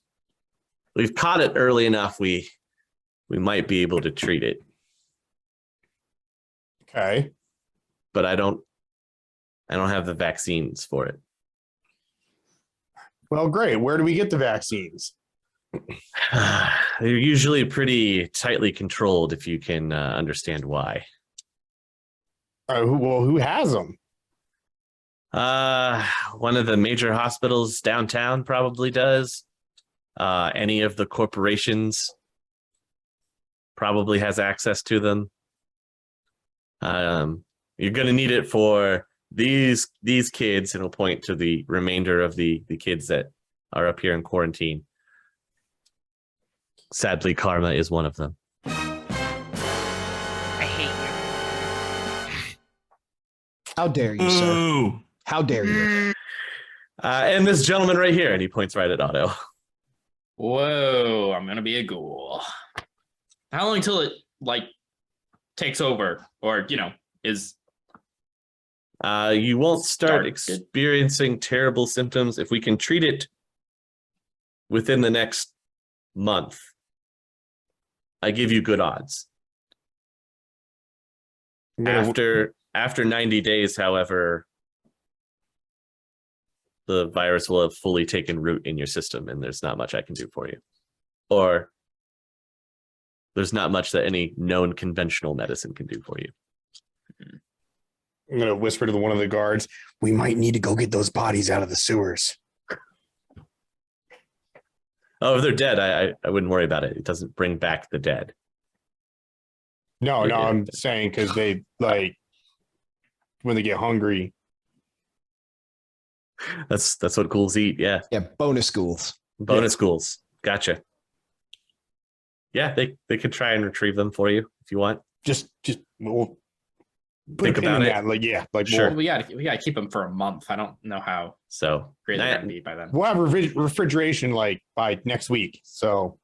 We've caught it early enough. We might be able to treat it, Okay. but I don't have the vaccines for it. Well, great. Where do we get the vaccines? They're usually pretty tightly controlled, if you can understand why. Who has them? One of the major hospitals downtown probably does. Any of the corporations probably has access to them. You're going to need it for these kids, and we'll point to the remainder of the kids that are up here in quarantine. Sadly, Karma is one of them. I hate you. How dare you, sir? Ooh. How dare you? And this gentleman right here, and he points right at Otto. Whoa, I'm gonna be a ghoul. How long till it takes over, or is? You won't start Started. experiencing terrible symptoms if we can treat it within the next month. I give you good odds. After 90 days, however, the virus will have fully taken root in your system, and there's not much I can do for you. Or there's not much that any known conventional medicine can do for you. I'm going to whisper to one of the guards, we might need to go get those bodies out of the sewers. Oh, if they're dead, I wouldn't worry about it. It doesn't bring back the dead. No, Yeah. I'm saying because they when they get hungry. That's what ghouls eat. Yeah. Yeah, bonus schools. Bonus schools. Gotcha. Yeah, they could try and retrieve them for you if you want. Just we'll put Think a pin about in it. that. Like Sure. Well, we gotta keep them for a month. I don't know how So great they're gonna be by then. we'll have refrigeration by next week, so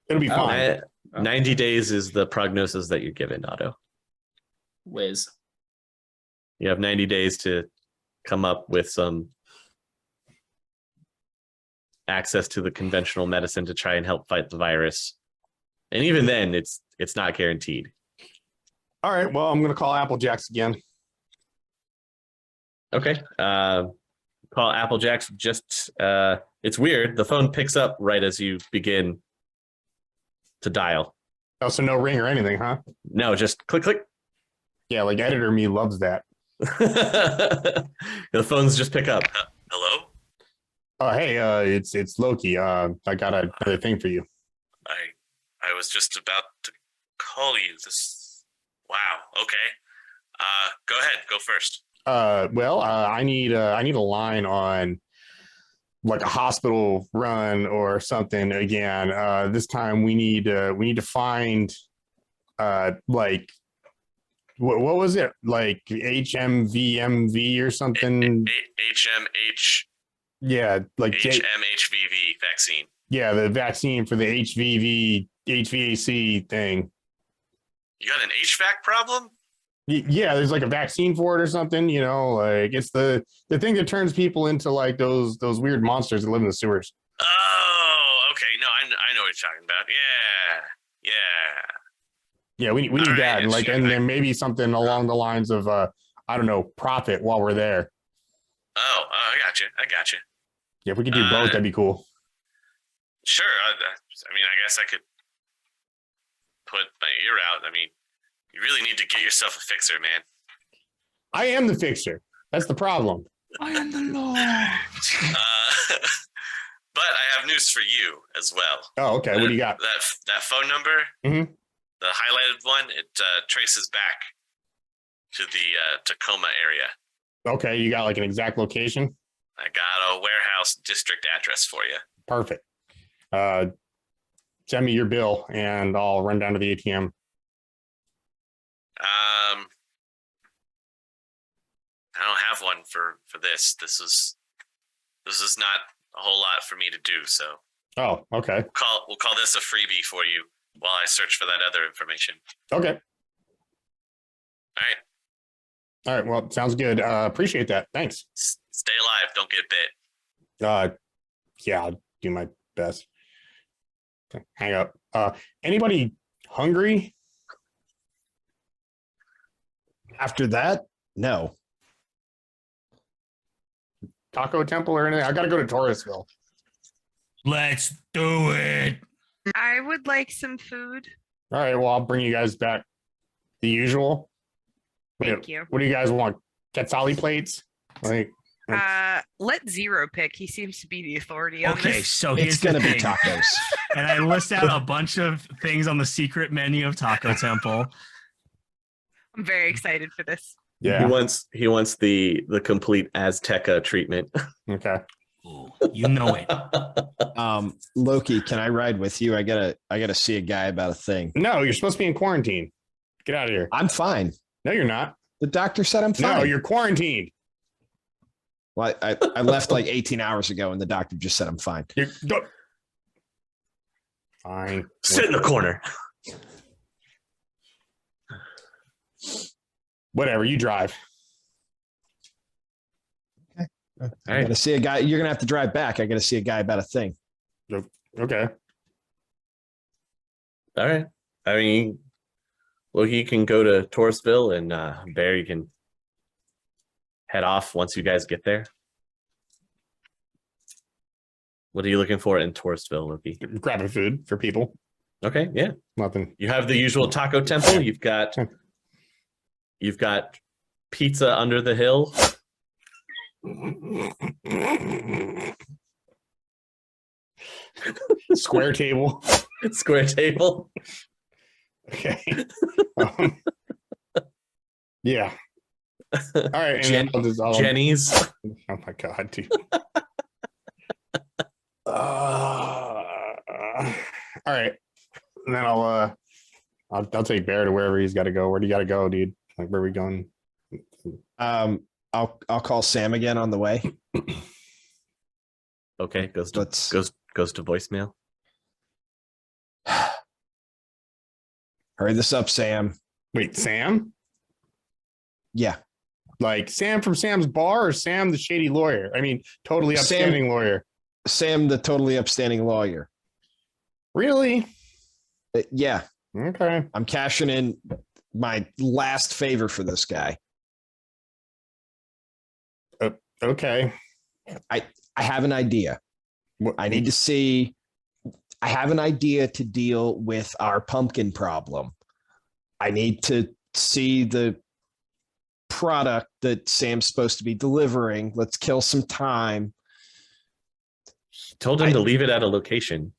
it'll be Oh, fine. 90 days is the prognosis that you're given, Otto. Whiz. You have 90 days to come up with some access to the conventional medicine to try and help fight the virus. And even then, it's not guaranteed. All right, well, I'm gonna call Applejacks again. Okay. Call Applejacks. Just it's weird. The phone picks up right as you begin to dial. Also, no ring or anything, huh? No, just click click. Yeah, like editor me loves that. The phones just pick up. Hello? Oh, hey, it's Loki. I got another thing for you. I was just about to call you. Wow. Okay. Go ahead. Go first. I need a line on like a hospital run or something again. This time we need to find like what was it, like HMVMV or something? HMH. Yeah, like HMHVV vaccine. Yeah, the vaccine for the HVAC thing. You got an HVAC problem? Yeah, there's like a vaccine for it or something, you know, like it's the thing that turns people into like those weird monsters that live in the sewers. Oh, okay. No, I know what you're talking about. Yeah. Yeah, we need All that. right, And like, sure, and then maybe something along the lines of, I don't know, profit while we're there. Oh, I got you. Yeah, if we could do both, that'd be cool. Sure. I mean, I guess I could put my ear out. I mean, you really need to get yourself a fixer, man. I am the fixer. That's the problem. I am the law. But I have news for you as well. Oh, okay. What do you got? That phone number, Mhm. the highlighted one, it traces back to the Tacoma area. Okay, you got like an exact location? I got a warehouse district address for you. Perfect. Send me your bill and I'll run down to the ATM. I don't have one for this. This is not a whole lot for me to do. So Oh, okay. we'll call this a freebie for you while I search for that other information. Okay. All right. All right. Well, sounds good. Appreciate that. Thanks. Stay alive. Don't get bit. Yeah, I'll do my best. Okay, hang up. Anybody hungry? After that, no. Taco Temple or anything? I gotta go to Torresville. Let's do it. I would like some food. All right. Well, I'll bring you guys back the usual. Thank you. What do you guys want? Quetzali plates? Like, Let Zero pick. He seems to be the authority on Okay, this. so It's here's going to the be thing. tacos. And I list out a bunch of things on the secret menu of Taco Temple. I'm very excited for this. yeah. He wants the complete Azteca treatment. Okay. Ooh, you know it. Loki, can I ride with you? I gotta see a guy about a thing. No, you're supposed to be in quarantine. Get out of here. I'm fine. No, you're not. The doctor said I'm fine. No, you're quarantined. Well, I left like 18 hours ago and the doctor just said I'm fine. Fine. Sit in the corner. Whatever, you drive. I gotta see a guy. You're gonna have to drive back. I gotta see a guy about a thing. Okay. All right. I mean, Loki, you can go to Torresville, and Bear, you can head off once you guys get there. What are you looking for in Torresville, Loki? Grabbing food for people. Okay, yeah. Nothing. You have the usual Taco Temple. You've got pizza under the hill. Square table. Square table. Okay. Yeah. All right. And then I'll Jenny's. Oh my god, dude. All right. And then I'll take Bear to wherever he's got to go. Where do you got to go, dude? Like, where are we going? I'll call Sam again on the way. Okay, goes to Let's- goes to voicemail. Hurry this up, Sam. Wait, Sam? Yeah. Like Sam from Sam's Bar or Sam the shady lawyer? I mean, totally upstanding lawyer. Sam, the totally upstanding lawyer. Really? Yeah. Okay. I'm cashing in my last favor for this guy. Okay. I have an idea. I need to see. I have an idea to deal with our pumpkin problem. I need to see the product that Sam's supposed to be delivering. Let's kill some time. Told him to leave it at a location.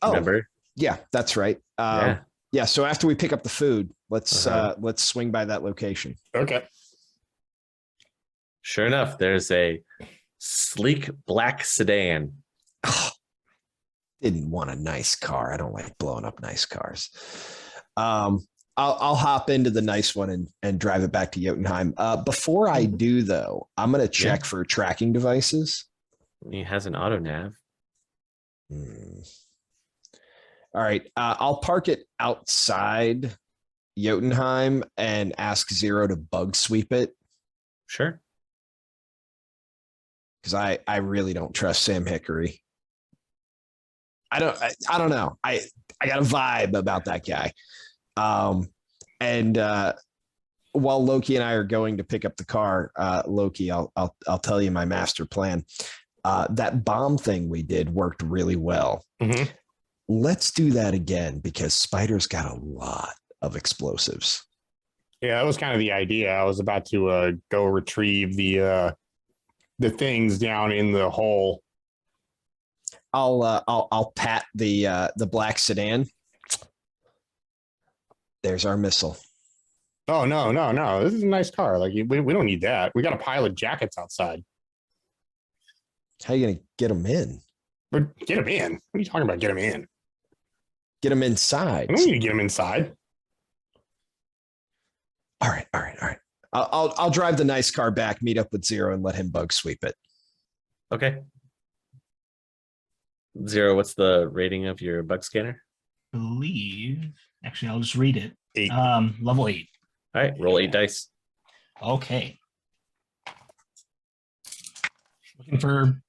Oh, Remember? yeah, that's right. Yeah. So after we pick up the food, let's swing by that location. Okay. Sure enough, there's a sleek black sedan. Didn't want a nice car. I don't like blowing up nice cars. I'll hop into the nice one and drive it back to Jotunheim. Before I do, though, I'm going to check for tracking devices. He has an auto nav. All right. I'll park it outside Jotunheim and ask Zero to bug sweep it? Sure. Because I really don't trust Sam Hickory. I don't know. I got a vibe about that guy. And while Loki and I are going to pick up the car, Loki, I'll tell you my master plan. That bomb thing we did worked really well. Mm-hmm. Let's do that again because Spider's got a lot of explosives. Yeah, that was kind of the idea. I was about to go retrieve the things down in the hole. I'll pat the black sedan. There's our missile. Oh no! This is a nice car. Like we don't need that. We got a pile of jackets outside. How are you gonna get them in? Get them in. What are you talking about? Get them in. Get them inside. I don't need to get them inside. All right. I'll drive the nice car back, meet up with Zero, and let him bug sweep it. Okay. Zero, what's the rating of your bug scanner? Actually, I'll just read it. 8. Level 8. All right, roll 8 dice. Okay. Looking for.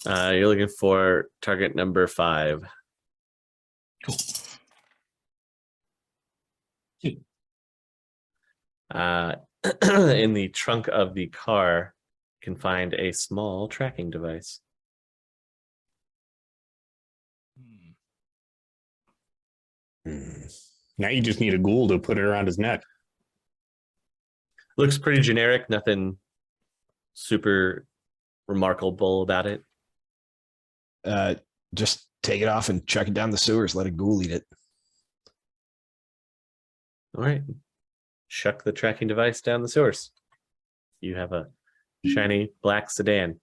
You're looking for target number 5. Cool. 2. In the trunk of the car, you can find a small tracking device. Now you just need a ghoul to put it around his neck. Looks pretty generic, nothing super remarkable about it. Just take it off and chuck it down the sewers. Let a ghoul eat it. All right. Chuck the tracking device down the sewers. You have a shiny black sedan.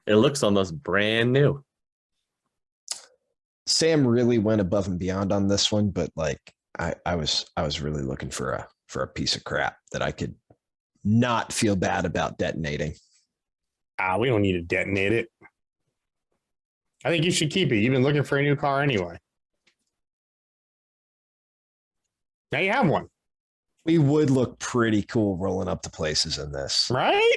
It looks almost brand new. Sam really went above and beyond on this one, but like I was really looking for a piece of crap that I could not feel bad about detonating. We don't need to detonate it. I think you should keep it. You've been looking for a new car anyway. Now you have one. We would look pretty cool rolling up to places in this. Right?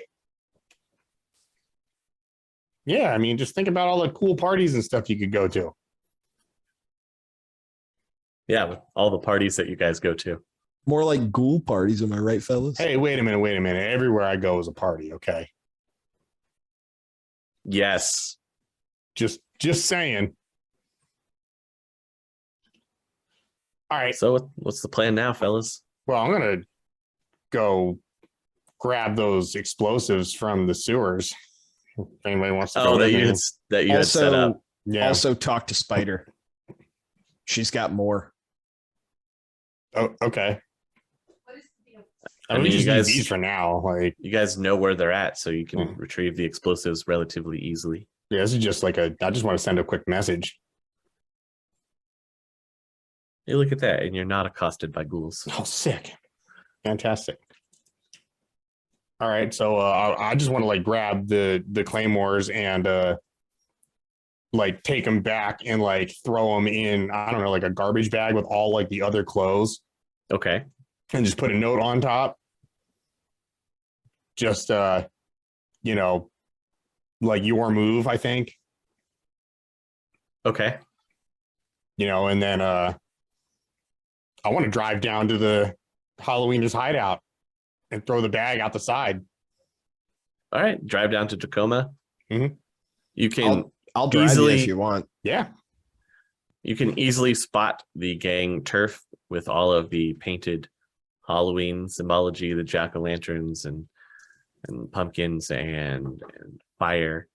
Yeah, I mean, just think about all the cool parties and stuff you could go to. Yeah, with all the parties that you guys go to. More like ghoul parties, am I right, fellas? Hey, wait a minute. Everywhere I go is a party, okay? Yes. Just saying. All right. So what's the plan now, fellas? Well, I'm going to go grab those explosives from the sewers. If anybody wants to go that with you me. had set up. Yeah. Also talk to Spider. She's got more. Oh, okay. I mean, you guys these for now. Like, you guys know where they're at, so you can retrieve the explosives relatively easily. yeah, this is just like I just want to send a quick message. Hey, look at that, and you're not accosted by ghouls. Oh, sick. Fantastic. All right, so I just want to like grab the claymores and like take them back and like throw them in, I don't know, like a garbage bag with all like the other clothes. Okay. And just put a note on top. Just you know, like your move, I think. Okay. You know, and then I want to drive down to the Haloweeners hideout and throw the bag out the side. All right. Drive down to Tacoma. Mm-hmm. You can I'll drive easily, you if you want. Yeah. You can easily spot the gang turf with all of the painted Halloween symbology, the jack-o'-lanterns and pumpkins and fire.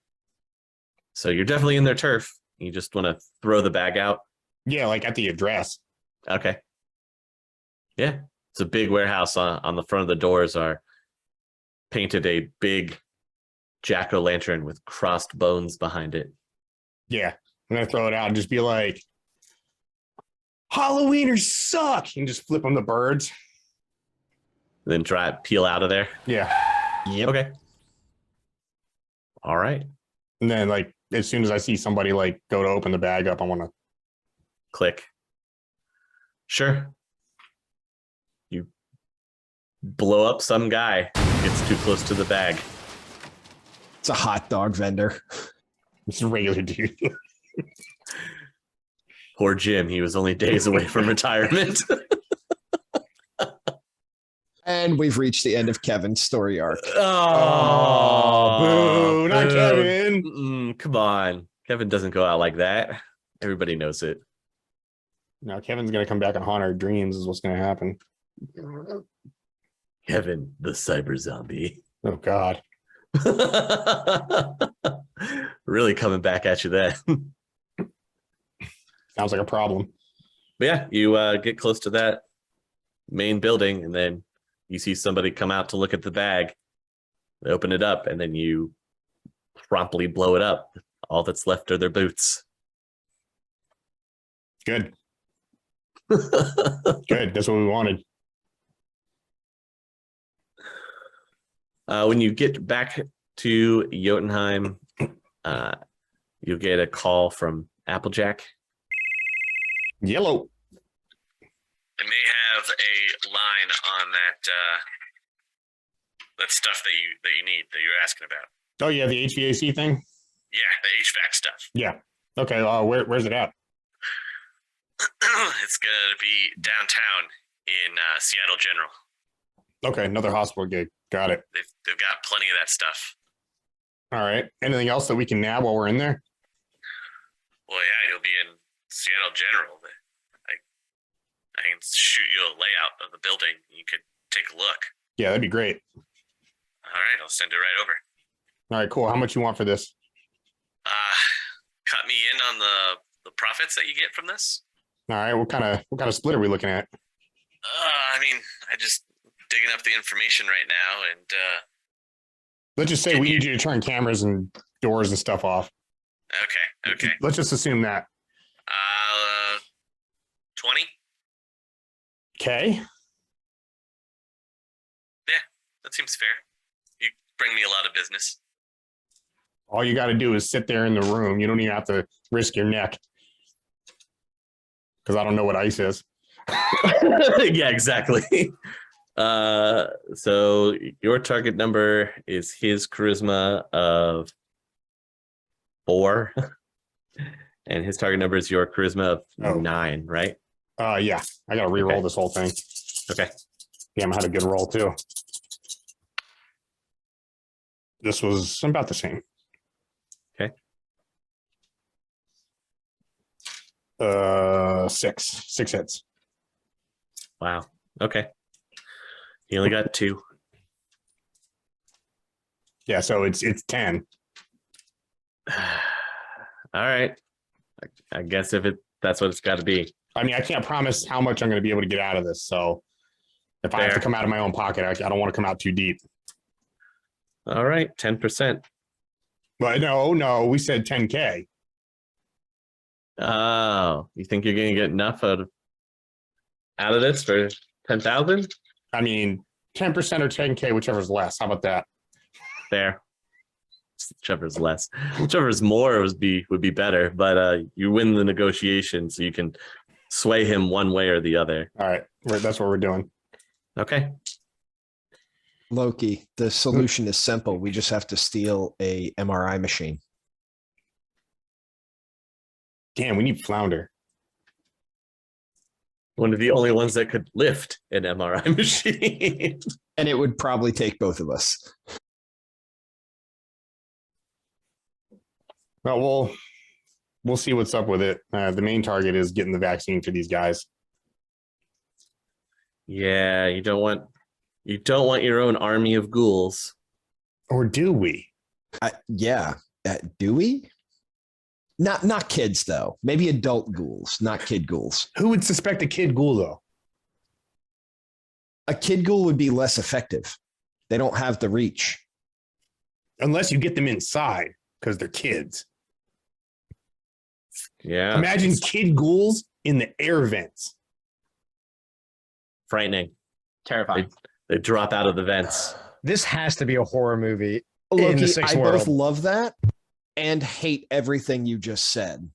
So you're definitely in their turf. You just want to throw the bag out. Yeah, like at the address. Okay. Yeah. It's a big warehouse. On the front of the doors are painted a big jack-o'-lantern with crossed bones behind it. Yeah. I'm going to throw it out and just be like, Halloweeners suck! And just flip them the birds. Then peel out of there. Yeah. Yep. Okay. All right. And then like as soon as I see somebody like go to open the bag up, I want to Click. Sure. You blow up some guy who gets too close to the bag. It's a hot dog vendor. It's a regular dude. Poor Jim. He was only days away from retirement. And we've reached the end of Kevin's story arc. Oh, boo, not Kevin. Come on. Kevin doesn't go out like that. Everybody knows it. No, Kevin's going to come back and haunt our dreams is what's going to happen. Kevin, the cyber zombie. Oh, God. Really coming back at you then. Sounds like a problem. But yeah, you get close to that main building, and then you see somebody come out to look at the bag. They open it up, and then you promptly blow it up. All that's left are their boots. Good. Good. That's what we wanted. When you get back to Jotunheim, you'll get a call from Applejack. Yellow. I may have a line on that stuff that you need that you're asking about. Oh, yeah, the HVAC thing? Yeah, the HVAC stuff. Yeah. Okay, where's it at? It's gonna be downtown in Seattle General. Okay, another hospital gig. Got it. They've got plenty of that stuff. All right. Anything else that we can nab while we're in there? Well, yeah, you'll be in Seattle General. I can shoot you a layout of the building. You could take a look. Yeah, that'd be great. All right, I'll send it right over. All right, cool. How much you want for this? Cut me in on the profits that you get from this. All right, what kind of split are we looking at? I mean, I just digging up the information right now, and Let's just say we need you to turn cameras and doors and stuff off. Okay. Let's just assume that. 20. Okay. Yeah, that seems fair. You bring me a lot of business. All you got to do is sit there in the room. You don't even have to risk your neck. Because I don't know what ice is. Yeah, exactly. So your target number is his charisma of 4. And his target number is your charisma of 9, right? Yeah. I got to re-roll this whole thing. Okay. Damn, I had a good roll too. This was about the same. Okay. 6 hits. Wow. Okay. He only got 2. Yeah, so it's 10. All right. I guess that's what it's got to be. I mean, I can't promise how much I'm going to be able to get out of this. So if I have to come out of my own pocket, I don't want to come out too deep. All right, 10%. But no, we said 10K. Oh, you think you're going to get enough out of this for 10,000? I mean, 10% or 10K, whichever's less. How about that? Fair. Whichever's less. Whichever's more would be better, but you win the negotiation, so you can sway him one way or the other. All right, that's what we're doing. Okay. Loki, the solution is simple. We just have to steal a MRI machine. Damn, we need Flounder. One of the only ones that could lift an MRI machine. And it would probably take both of us. Well, we'll see what's up with it. The main target is getting the vaccine for these guys. Yeah, you don't want your own army of ghouls. Or do we? Yeah. Do we? Not kids, though. Maybe adult ghouls, not kid ghouls. Who would suspect a kid ghoul, though? A kid ghoul would be less effective. They don't have the reach. Unless you get them inside, because they're kids. Yeah. Imagine kid ghouls in the air vents. Frightening. Terrifying. They drop out of the vents. This has to be a horror movie in Loki, the sixth I world. both love that and hate everything you just said.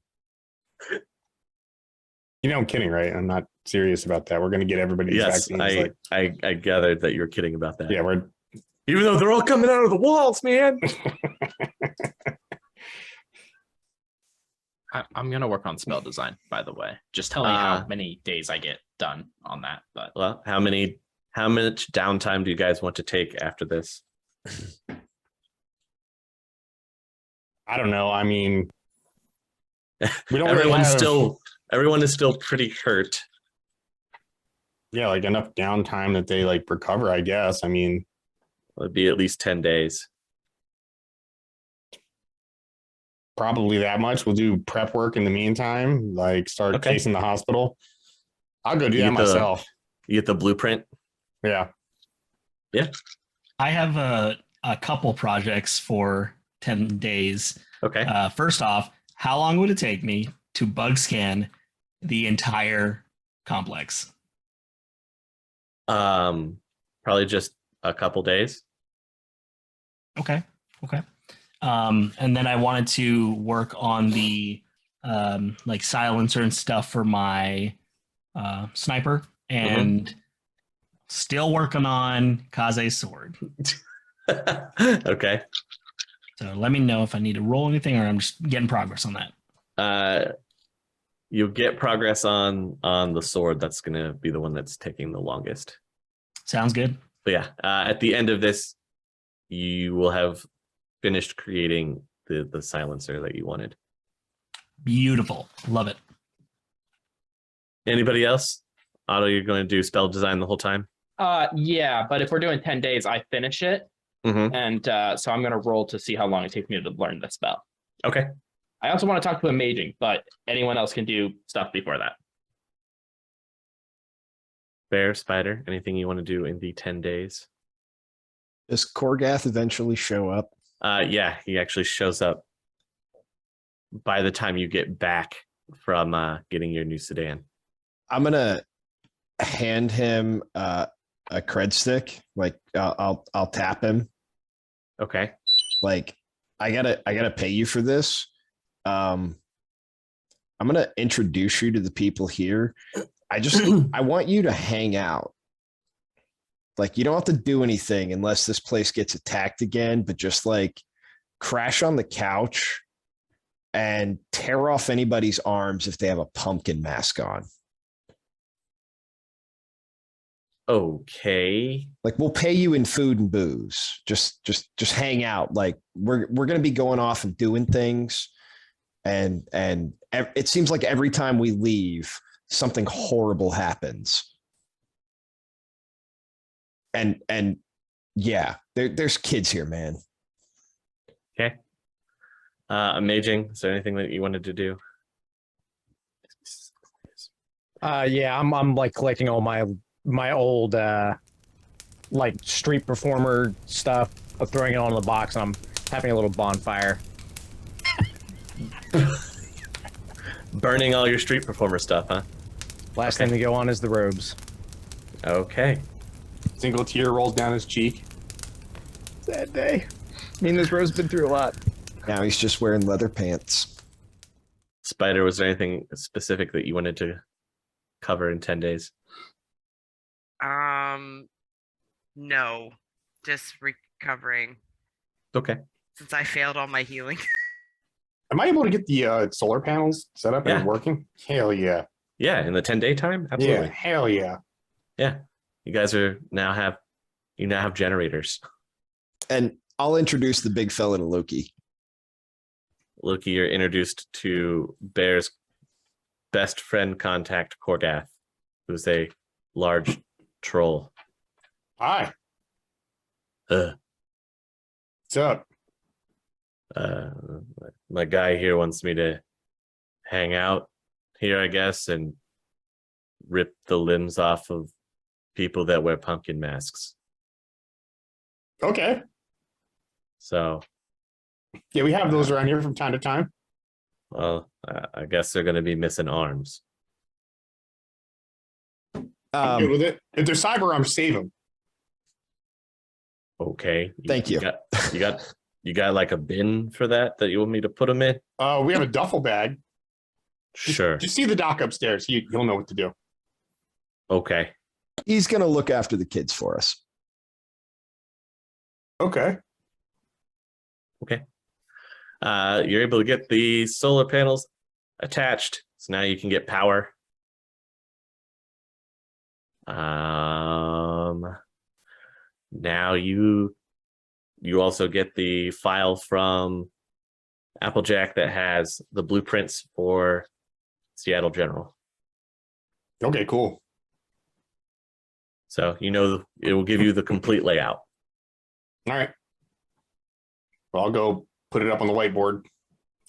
You know, I'm kidding, right? I'm not serious about that. We're going to get everybody these Yes, vaccines. I gathered that you were kidding about that. Yeah, we're. Even though they're all coming out of the walls, man. I'm gonna work on spell design, by the way. Just tell me how many days I get done on that. But well, how much downtime do you guys want to take after this? I don't know. I mean, we don't. Everyone is still pretty hurt. Yeah, like enough downtime that they like recover, I guess. I mean, it'd be at least 10 days. Probably that much. We'll do prep work in the meantime, like start chasing the hospital. I'll go do that myself. You get the blueprint? Yeah. Yeah. I have a couple projects for 10 days. Okay. First off, how long would it take me to bug scan the entire complex? Probably just a couple days. Okay. And then I wanted to work on the like silencer and stuff for my sniper, and still working on Kaze's sword. Okay. So let me know if I need to roll anything, or I'm just getting progress on that. You'll get progress on the sword. That's gonna be the one that's taking the longest. Sounds good. But yeah, at the end of this, you will have finished creating the silencer that you wanted. Beautiful. Love it. Anybody else? Otto, you're going to do spell design the whole time? Yeah, but if we're doing 10 days, I finish it. And so I'm going to roll to see how long it takes me to learn the spell. Okay. I also want to talk to Amaging, but anyone else can do stuff before that. Bear, Spider, anything you want to do in the 10 days? Does Korgath eventually show up? Yeah, he actually shows up by the time you get back from getting your new sedan. I'm gonna hand him a cred stick. Like I'll tap him. Okay. Like I gotta pay you for this. I'm gonna introduce you to the people here. I want you to hang out. Like you don't have to do anything unless this place gets attacked again, but just like crash on the couch and tear off anybody's arms if they have a pumpkin mask on. Okay. Like we'll pay you in food and booze. Just hang out. Like we're going to be going off and doing things. And it seems like every time we leave, something horrible happens. And yeah, there's kids here, man. Okay. Amaging, is there anything that you wanted to do? Yeah, I'm like collecting all my old like street performer stuff, throwing it on the box, and I'm having a little bonfire. Burning all your street performer stuff, huh? Last thing to go on is the robes. Okay. Single tear rolls down his cheek. Sad day. I mean, this robe's been through a lot. Now he's just wearing leather pants. Spider, was there anything specific that you wanted to cover in 10 days? No, just recovering. Okay. Since I failed all my healing. Am I able to get the solar panels set up and working? Hell yeah. Yeah, in the 10-day time? Absolutely. Yeah, hell yeah. Yeah. You guys now have generators. And I'll introduce the big fella to Loki. Loki, you're introduced to Bear's best friend contact, Korgath, who's a large troll. Hi. What's up? My guy here wants me to hang out here, I guess, and rip the limbs off of people that wear pumpkin masks. Okay. So. Yeah, we have those around here from time to time. Well, I guess they're going to be missing arms. I'm good with it. If they're cyber arms, save them. Okay. Thank you. You got like a bin for that you want me to put them in? We have a duffel bag. Sure. Just see the doc upstairs. He'll know what to do. Okay. He's going to look after the kids for us. Okay. You're able to get the solar panels attached, so now you can get power. Now you also get the file from Applejack that has the blueprints for Seattle General. Okay, cool. So it will give you the complete layout. All right. Well, I'll go put it up on the whiteboard,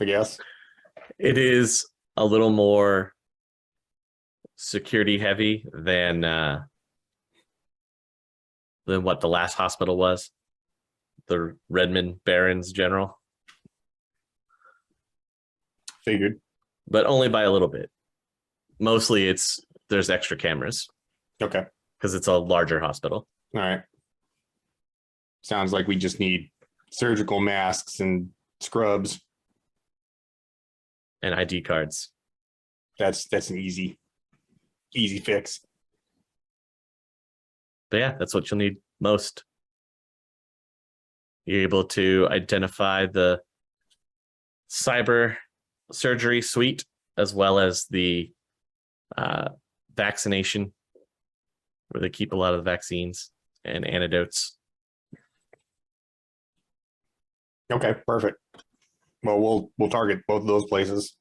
I guess. It is a little more security heavy than what the last hospital was, the Redmond Barons General. Figured. But only by a little bit. Mostly there's extra cameras. Okay. Because it's a larger hospital. All right. Sounds like we just need surgical masks and scrubs. And ID cards. That's an easy fix. But yeah, that's what you'll need most. You're able to identify the cyber surgery suite as well as the vaccination, where they keep a lot of the vaccines and antidotes. Okay, perfect. Well, we'll target both of those places.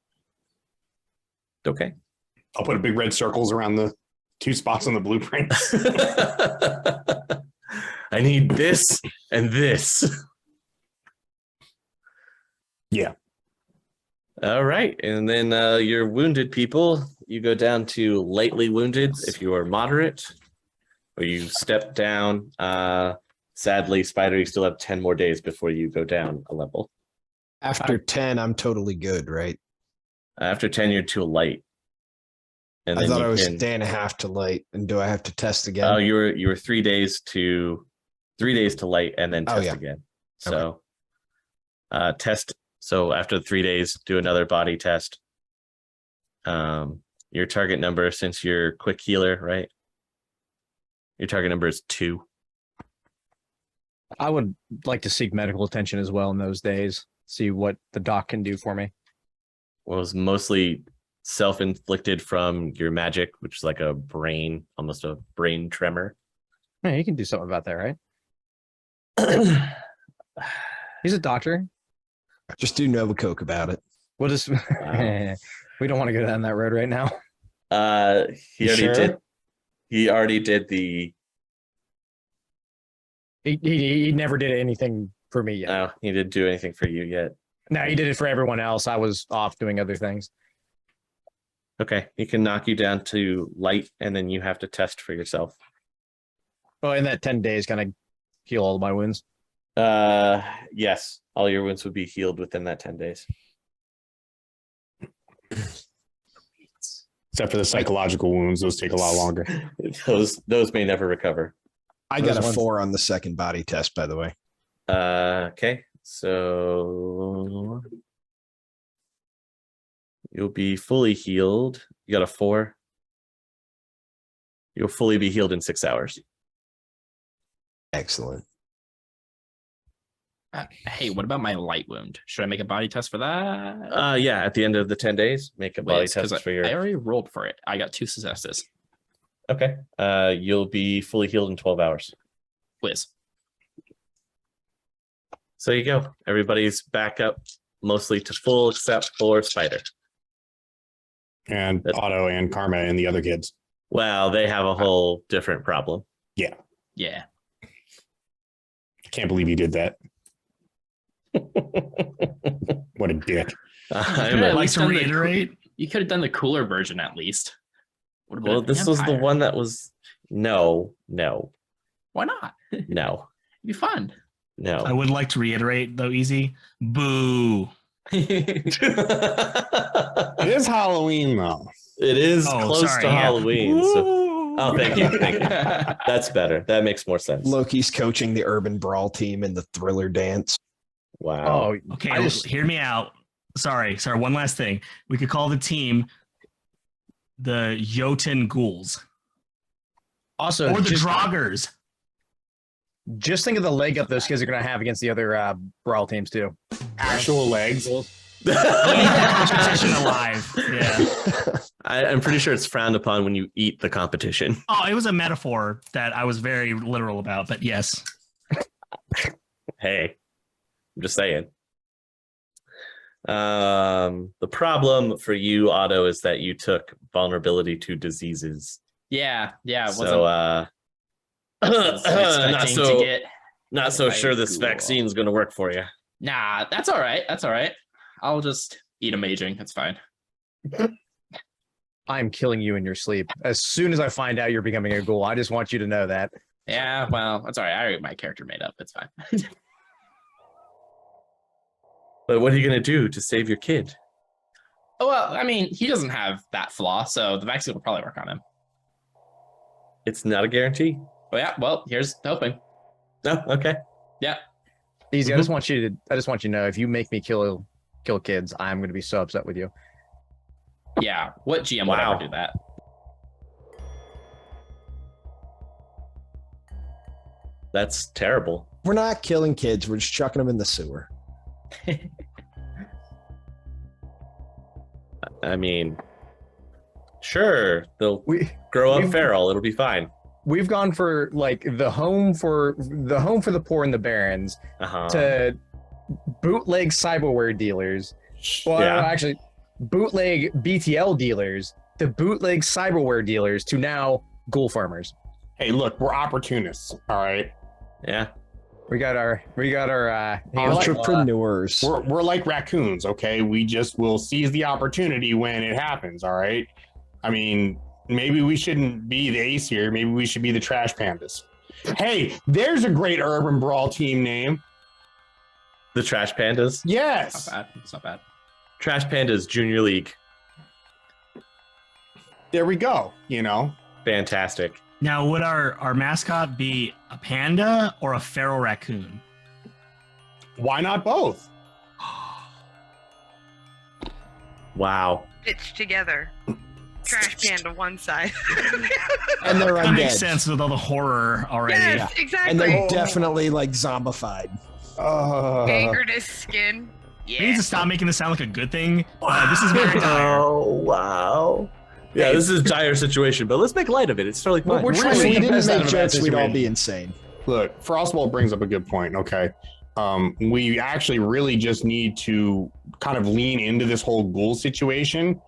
Okay. I'll put a big red circles around the 2 spots on the blueprint. I need this and this. Yeah. All right. And then your wounded people, you go down to lightly wounded if you are moderate, or you step down. Sadly, Spider, you still have 10 more days before you go down a level. After 10, I'm totally good, right? After 10, you're too light. And I then thought I was can, a day and a half to light. And do I have to test again? Oh, you were 3 days to light and then test again. So test. So after the 3 days, do another body test. Your target number, since you're quick healer, right? Your target number is 2. I would like to seek medical attention as well in those days. See what the doc can do for me. Well, it was mostly self-inflicted from your magic, which is like almost a brain tremor. Yeah, you can do something about that, right? He's a doctor. Just do Nova Coke about it. We'll just we don't want to go down that road right now. He already did the. He never did anything for me yet. No, he didn't do anything for you yet. No, he did it for everyone else. I was off doing other things. Okay, he can knock you down to light, and then you have to test for yourself. Well, in that 10 days, can I heal all of my wounds? Yes, all your wounds would be healed within that 10 days. Except for the psychological wounds, those take a lot longer. Those may never recover. I got a 4 on the second body test, by the way. Okay, so you'll be fully healed. You got a 4. You'll fully be healed in 6 hours. Excellent. Hey, what about my light wound? Should I make a body test for that? Yeah, at the end of the 10 days, make a body test for your. I already rolled for it. I got 2 successes. Okay. You'll be fully healed in 12 hours. Whiz. So you go. Everybody's back up mostly to full except for Spider. And Otto and Karma and the other kids. Well, they have a whole different problem. Yeah. Yeah. I can't believe you did that. What a dick. I'd like to reiterate. You could have done the cooler version at least. Well, this was the one that was no. Why not? No. It'd be fun. No. I would like to reiterate though, Easy. Boo. It is Halloween though. It is close to Halloween. So, thank you. That's better. That makes more sense. Loki's coaching the Urban Brawl team in the Thriller dance. Wow. Okay, hear me out. Sorry. One last thing. We could call the team the Jotun Ghouls. Also, Or the Draugrs. Just think of the leg up those kids are going to have against the other Brawl teams, too. Actual legs. Competition alive. Yeah. I'm pretty sure it's frowned upon when you eat the competition. Oh, it was a metaphor that I was very literal about, but yes. Hey, I'm just saying. The problem for you, Otto, is that you took vulnerability to diseases. Yeah. So, not so sure this vaccine's going to work for you. Nah, that's all right. I'll just eat Amaging. That's fine. I'm killing you in your sleep. As soon as I find out you're becoming a ghoul, I just want you to know that. Yeah, well, that's all right. I already my character made up. It's fine. But what are you going to do to save your kid? Oh, well, I mean, he doesn't have that flaw, so the vaccine will probably work on him. It's not a guarantee. Oh yeah, well, here's hoping. No, okay. Yeah. Easy. I just want you to know if you make me kill kids, I'm going to be so upset with you. Yeah. What GM would ever do that? That's terrible. We're not killing kids. We're just chucking them in the sewer. I mean, sure, they'll grow up feral. It'll be fine. We've gone for like the home for the poor and the barons to bootleg cyberware dealers. Well, actually, bootleg BTL dealers to bootleg cyberware dealers to now ghoul farmers. Hey, look, we're opportunists. All right. Yeah. We got our entrepreneurs. We're like raccoons, okay? We just will seize the opportunity when it happens, all right? I mean, maybe we shouldn't be the ace here. Maybe we should be the trash pandas. Hey, there's a great urban brawl team name. The Trash Pandas? Yes. It's not bad. Trash Pandas Junior League. There we go, you know. Fantastic. Now, would our mascot be a panda or a feral raccoon? Why not both? Wow. Stitched together. Trash panda one side. And they're That undead. makes sense with all the horror already. Yes, exactly. And they're definitely like zombified. Angered his skin. We need Yeah. to stop making this sound like a good thing. This is very dire. Oh, wow. Yeah, this is a dire situation, but let's make light of it. It's totally fine. We're trying If to we make the didn't best out make of a bad jokes, we'd all situation. be insane. Look, Frostwall brings up a good point, okay? We actually really just need to kind of lean into this whole ghoul situation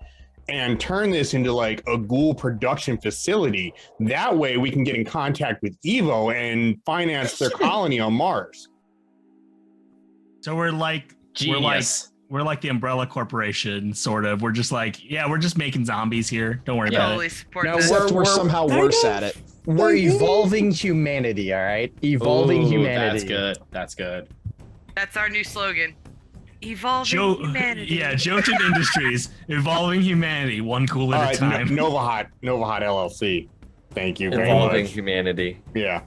and turn this into like a ghoul production facility. That way we can get in contact with Evo and finance their colony on Mars. So we're like the Umbrella Corporation, sort of. We're just like, we're just making zombies here. Don't worry about Totally it. support No, this. Except we're somehow worse at it. We're evolving humanity, all right? Evolving Ooh, humanity. That's good. That's our new slogan. Evolving humanity. Yeah, Jotun Industries, evolving humanity, one cool at a time. Nova Hot LLC. Thank you very Evolving much. humanity. Yeah.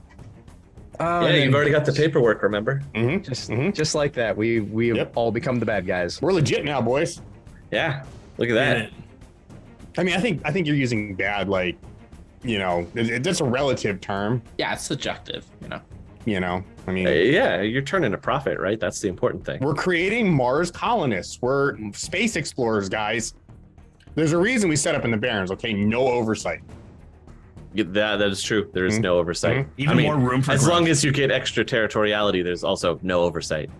Yeah, you've already got the paperwork, remember? Just like that, we have all become the bad guys. We're legit now, boys. Yeah, look at that. I mean, I think you're using bad, like, you know, that's a relative term. Yeah, it's subjective, you know. I mean, Yeah, you're turning a profit, right? That's the important thing. we're creating Mars colonists. We're space explorers, guys. There's a reason we set up in the Barrens, okay? No oversight. That is true. There is no oversight. Even more room for as growth. long as you get extraterritoriality, there's also no oversight.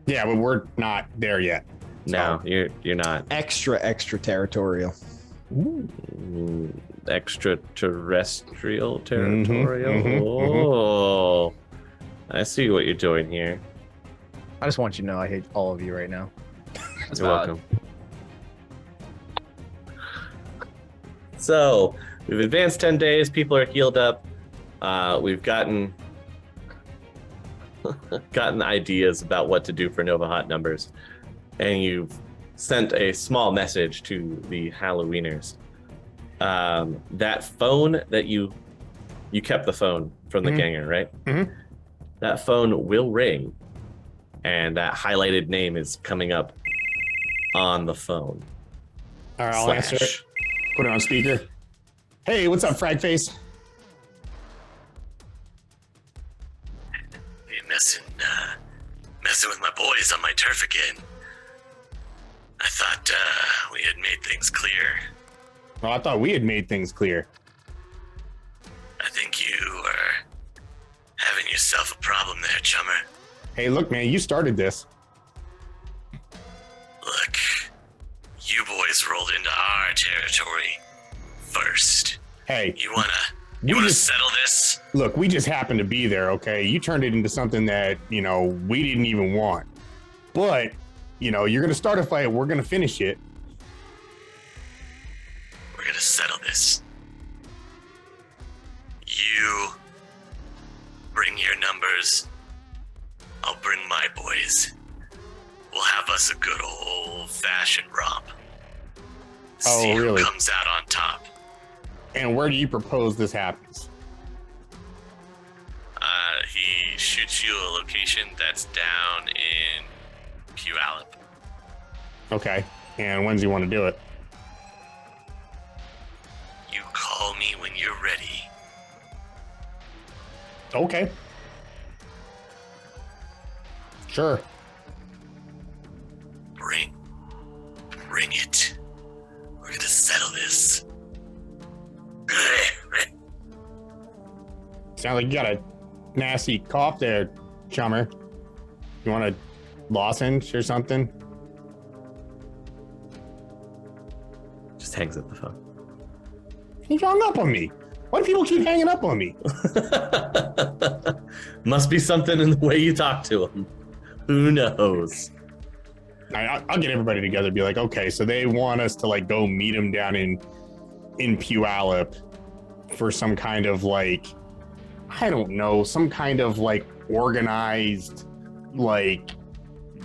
Yeah, but we're not there yet. No, you're not. Extraterritorial. Extraterrestrial territorial. Oh, I see what you're doing here. I just want you to know I hate all of you right now. That's You're valid. welcome. So we've advanced 10 days. People are healed up. We've gotten ideas about what to do for Nova Hot numbers, and you've sent a small message to the Haloweeners. That phone that you kept the phone from the ganger, right? That phone will ring, and that highlighted name is coming up on the phone. All right, I'll answer it. Put it on speaker. Hey, what's up, Frag Face? Hey, messing with my boys on my turf again. I thought we had made things clear. Well, I thought we had made things clear. I think you are having yourself a problem there, chummer. Hey, look, man, you started this. Look, you boys rolled into our territory first. Hey, You wanna settle this? look, we just happened to be there, okay? You turned it into something that, we didn't even want. But, you're going to start a fight. We're going to finish it. We're gonna settle this. You bring your numbers. I'll bring my boys. We'll have us a good old-fashioned romp. Oh, See really? who comes out on top. And where do you propose this happens? He shoots you a location that's down in Puyallup. Okay. And when does he want to do it? You call me when you're ready. Okay. Sure. Bring it. We're gonna settle this. Sounds like you got a nasty cough there, chummer. You want a lozenge or something? Just hangs up the phone. He hung up on me. Why do people keep hanging up on me? Must be something in the way you talk to him. Who knows? I'll get everybody together and be like, okay, so they want us to like go meet them down in Puyallup for some kind of like, I don't know, some kind of like organized like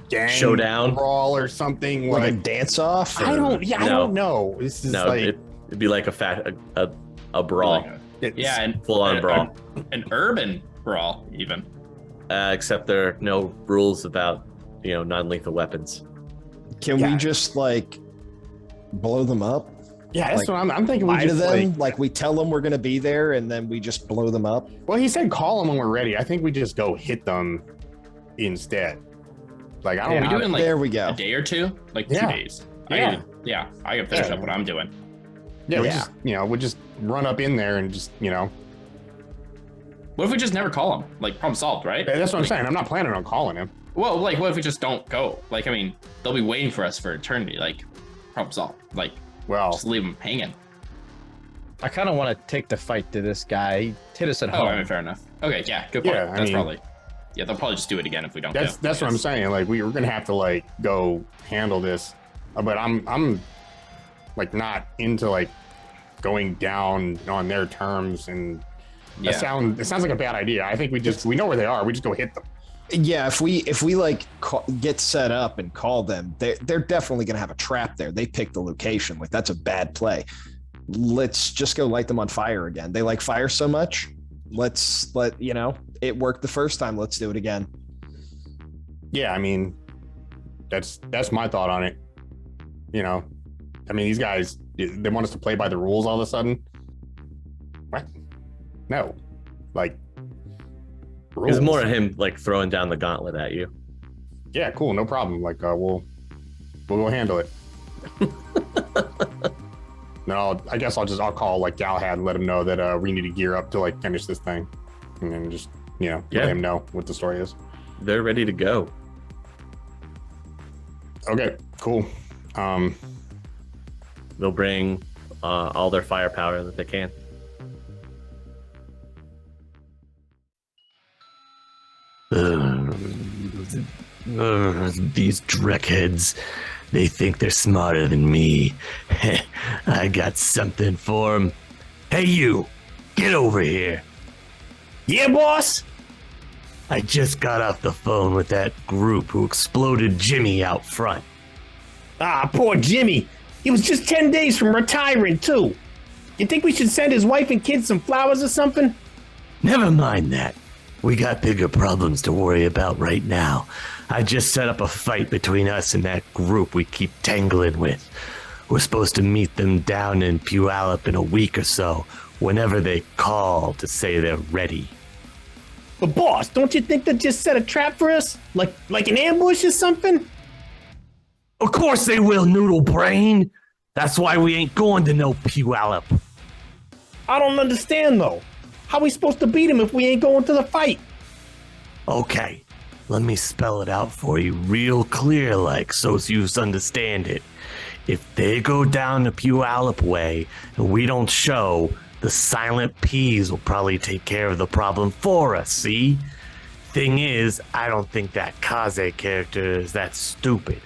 gang Showdown? brawl or something Like a dance off? I don't know. This is No, like it'd be like a brawl. Yeah, and Full-on brawl. An urban brawl, even. Except there are no rules about, non-lethal weapons. Can we just like blow them up? yeah, that's like, what I'm thinking. We Lie to just them? Like we tell them we're going to be there and then we just blow them up? well, he said call them when we're ready. I think we just go hit them instead. Like I don't Are we know. doing like There we go. a day or two? Like 2 Yeah. days? Yeah. I can finish up what I'm doing. Yeah, we Yeah. just we'll just run up in there and just What if we just never call him? Like, problem solved, right? that's what I'm saying. I'm not planning on calling him. Well, like, what if we just don't go? Like, I mean, they'll be waiting for us for eternity. Like, problem solved. Like, Well, just leave them hanging. I kind of want to take the fight to this guy. He hit us at Oh, home. I mean, fair enough. Okay, yeah, good point. Yeah, I That's mean- probably. Yeah, they'll probably just do it again if we don't that's go. that's what I'm saying. Like we're gonna have to like go handle this, but I'm like not into like going down on their terms, and Yeah. it sounds like a bad idea. I think we know where they are. We just go hit them. Yeah, if we like get set up and call them, they're definitely going to have a trap there. They pick the location. Like that's a bad play. Let's just go light them on fire again. They like fire so much. It worked the first time. Let's do it again. Yeah, I mean, that's my thought on it. I mean, these guys, they want us to play by the rules all of a sudden. What? No, like rules. It's more of him like throwing down the gauntlet at you. Yeah, cool, no problem. Like we'll go handle it. No, I guess I'll call like Galahad and let him know that we need to gear up to like finish this thing, and then just let him know what the story is. They're ready to go. Okay, cool. They'll bring all their firepower that they can. These dreckheads, they think they're smarter than me. I got something for them. Hey you, get over here. Yeah, boss? I just got off the phone with that group who exploded Jimmy out front. Ah, poor Jimmy. He was just 10 days from retiring too. You think we should send his wife and kids some flowers or something? Never mind that. We got bigger problems to worry about right now. I just set up a fight between us and that group we keep tangling with. We're supposed to meet them down in Puyallup in a week or so, whenever they call to say they're ready. But boss, don't you think they just set a trap for us? Like an ambush or something? Of course they will, Noodle Brain. That's why we ain't going to no Puyallup. I don't understand, though. How we supposed to beat him if we ain't going to the fight? Okay, let me spell it out for you real clear like so's you understand it. If they go down the Puyallup way and we don't show, the Silent Peas will probably take care of the problem for us, see? Thing is, I don't think that Kaze character is that stupid.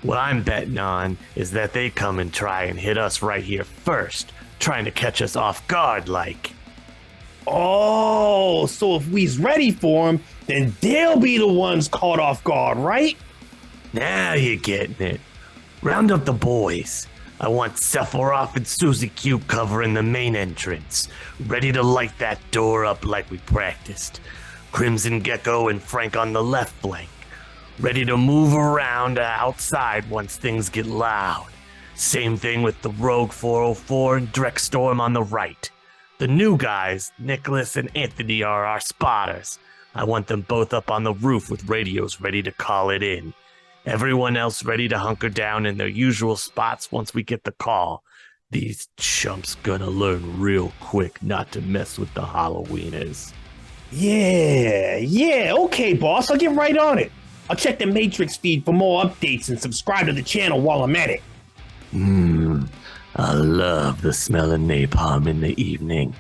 What I'm betting on is that they come and try and hit us right here first, trying to catch us off guard like. Oh, so if we's ready for him, then they'll be the ones caught off guard, right? Now you're getting it. Round up the boys. I want Sephiroth and Suzy Cube covering the main entrance, ready to light that door up like we practiced. Crimson Gecko and Frank on the left flank, ready to move around outside once things get loud. Same thing with the Rogue 404 and Drekstorm on the right. The new guys, Nicholas and Anthony, are our spotters. I want them both up on the roof with radios ready to call it in. Everyone else ready to hunker down in their usual spots once we get the call. These chumps gonna learn real quick not to mess with the Haloweeners. Yeah, okay, boss, I'll get right on it. I'll check the Matrix feed for more updates and subscribe to the channel while I'm at it. I love the smell of napalm in the evening.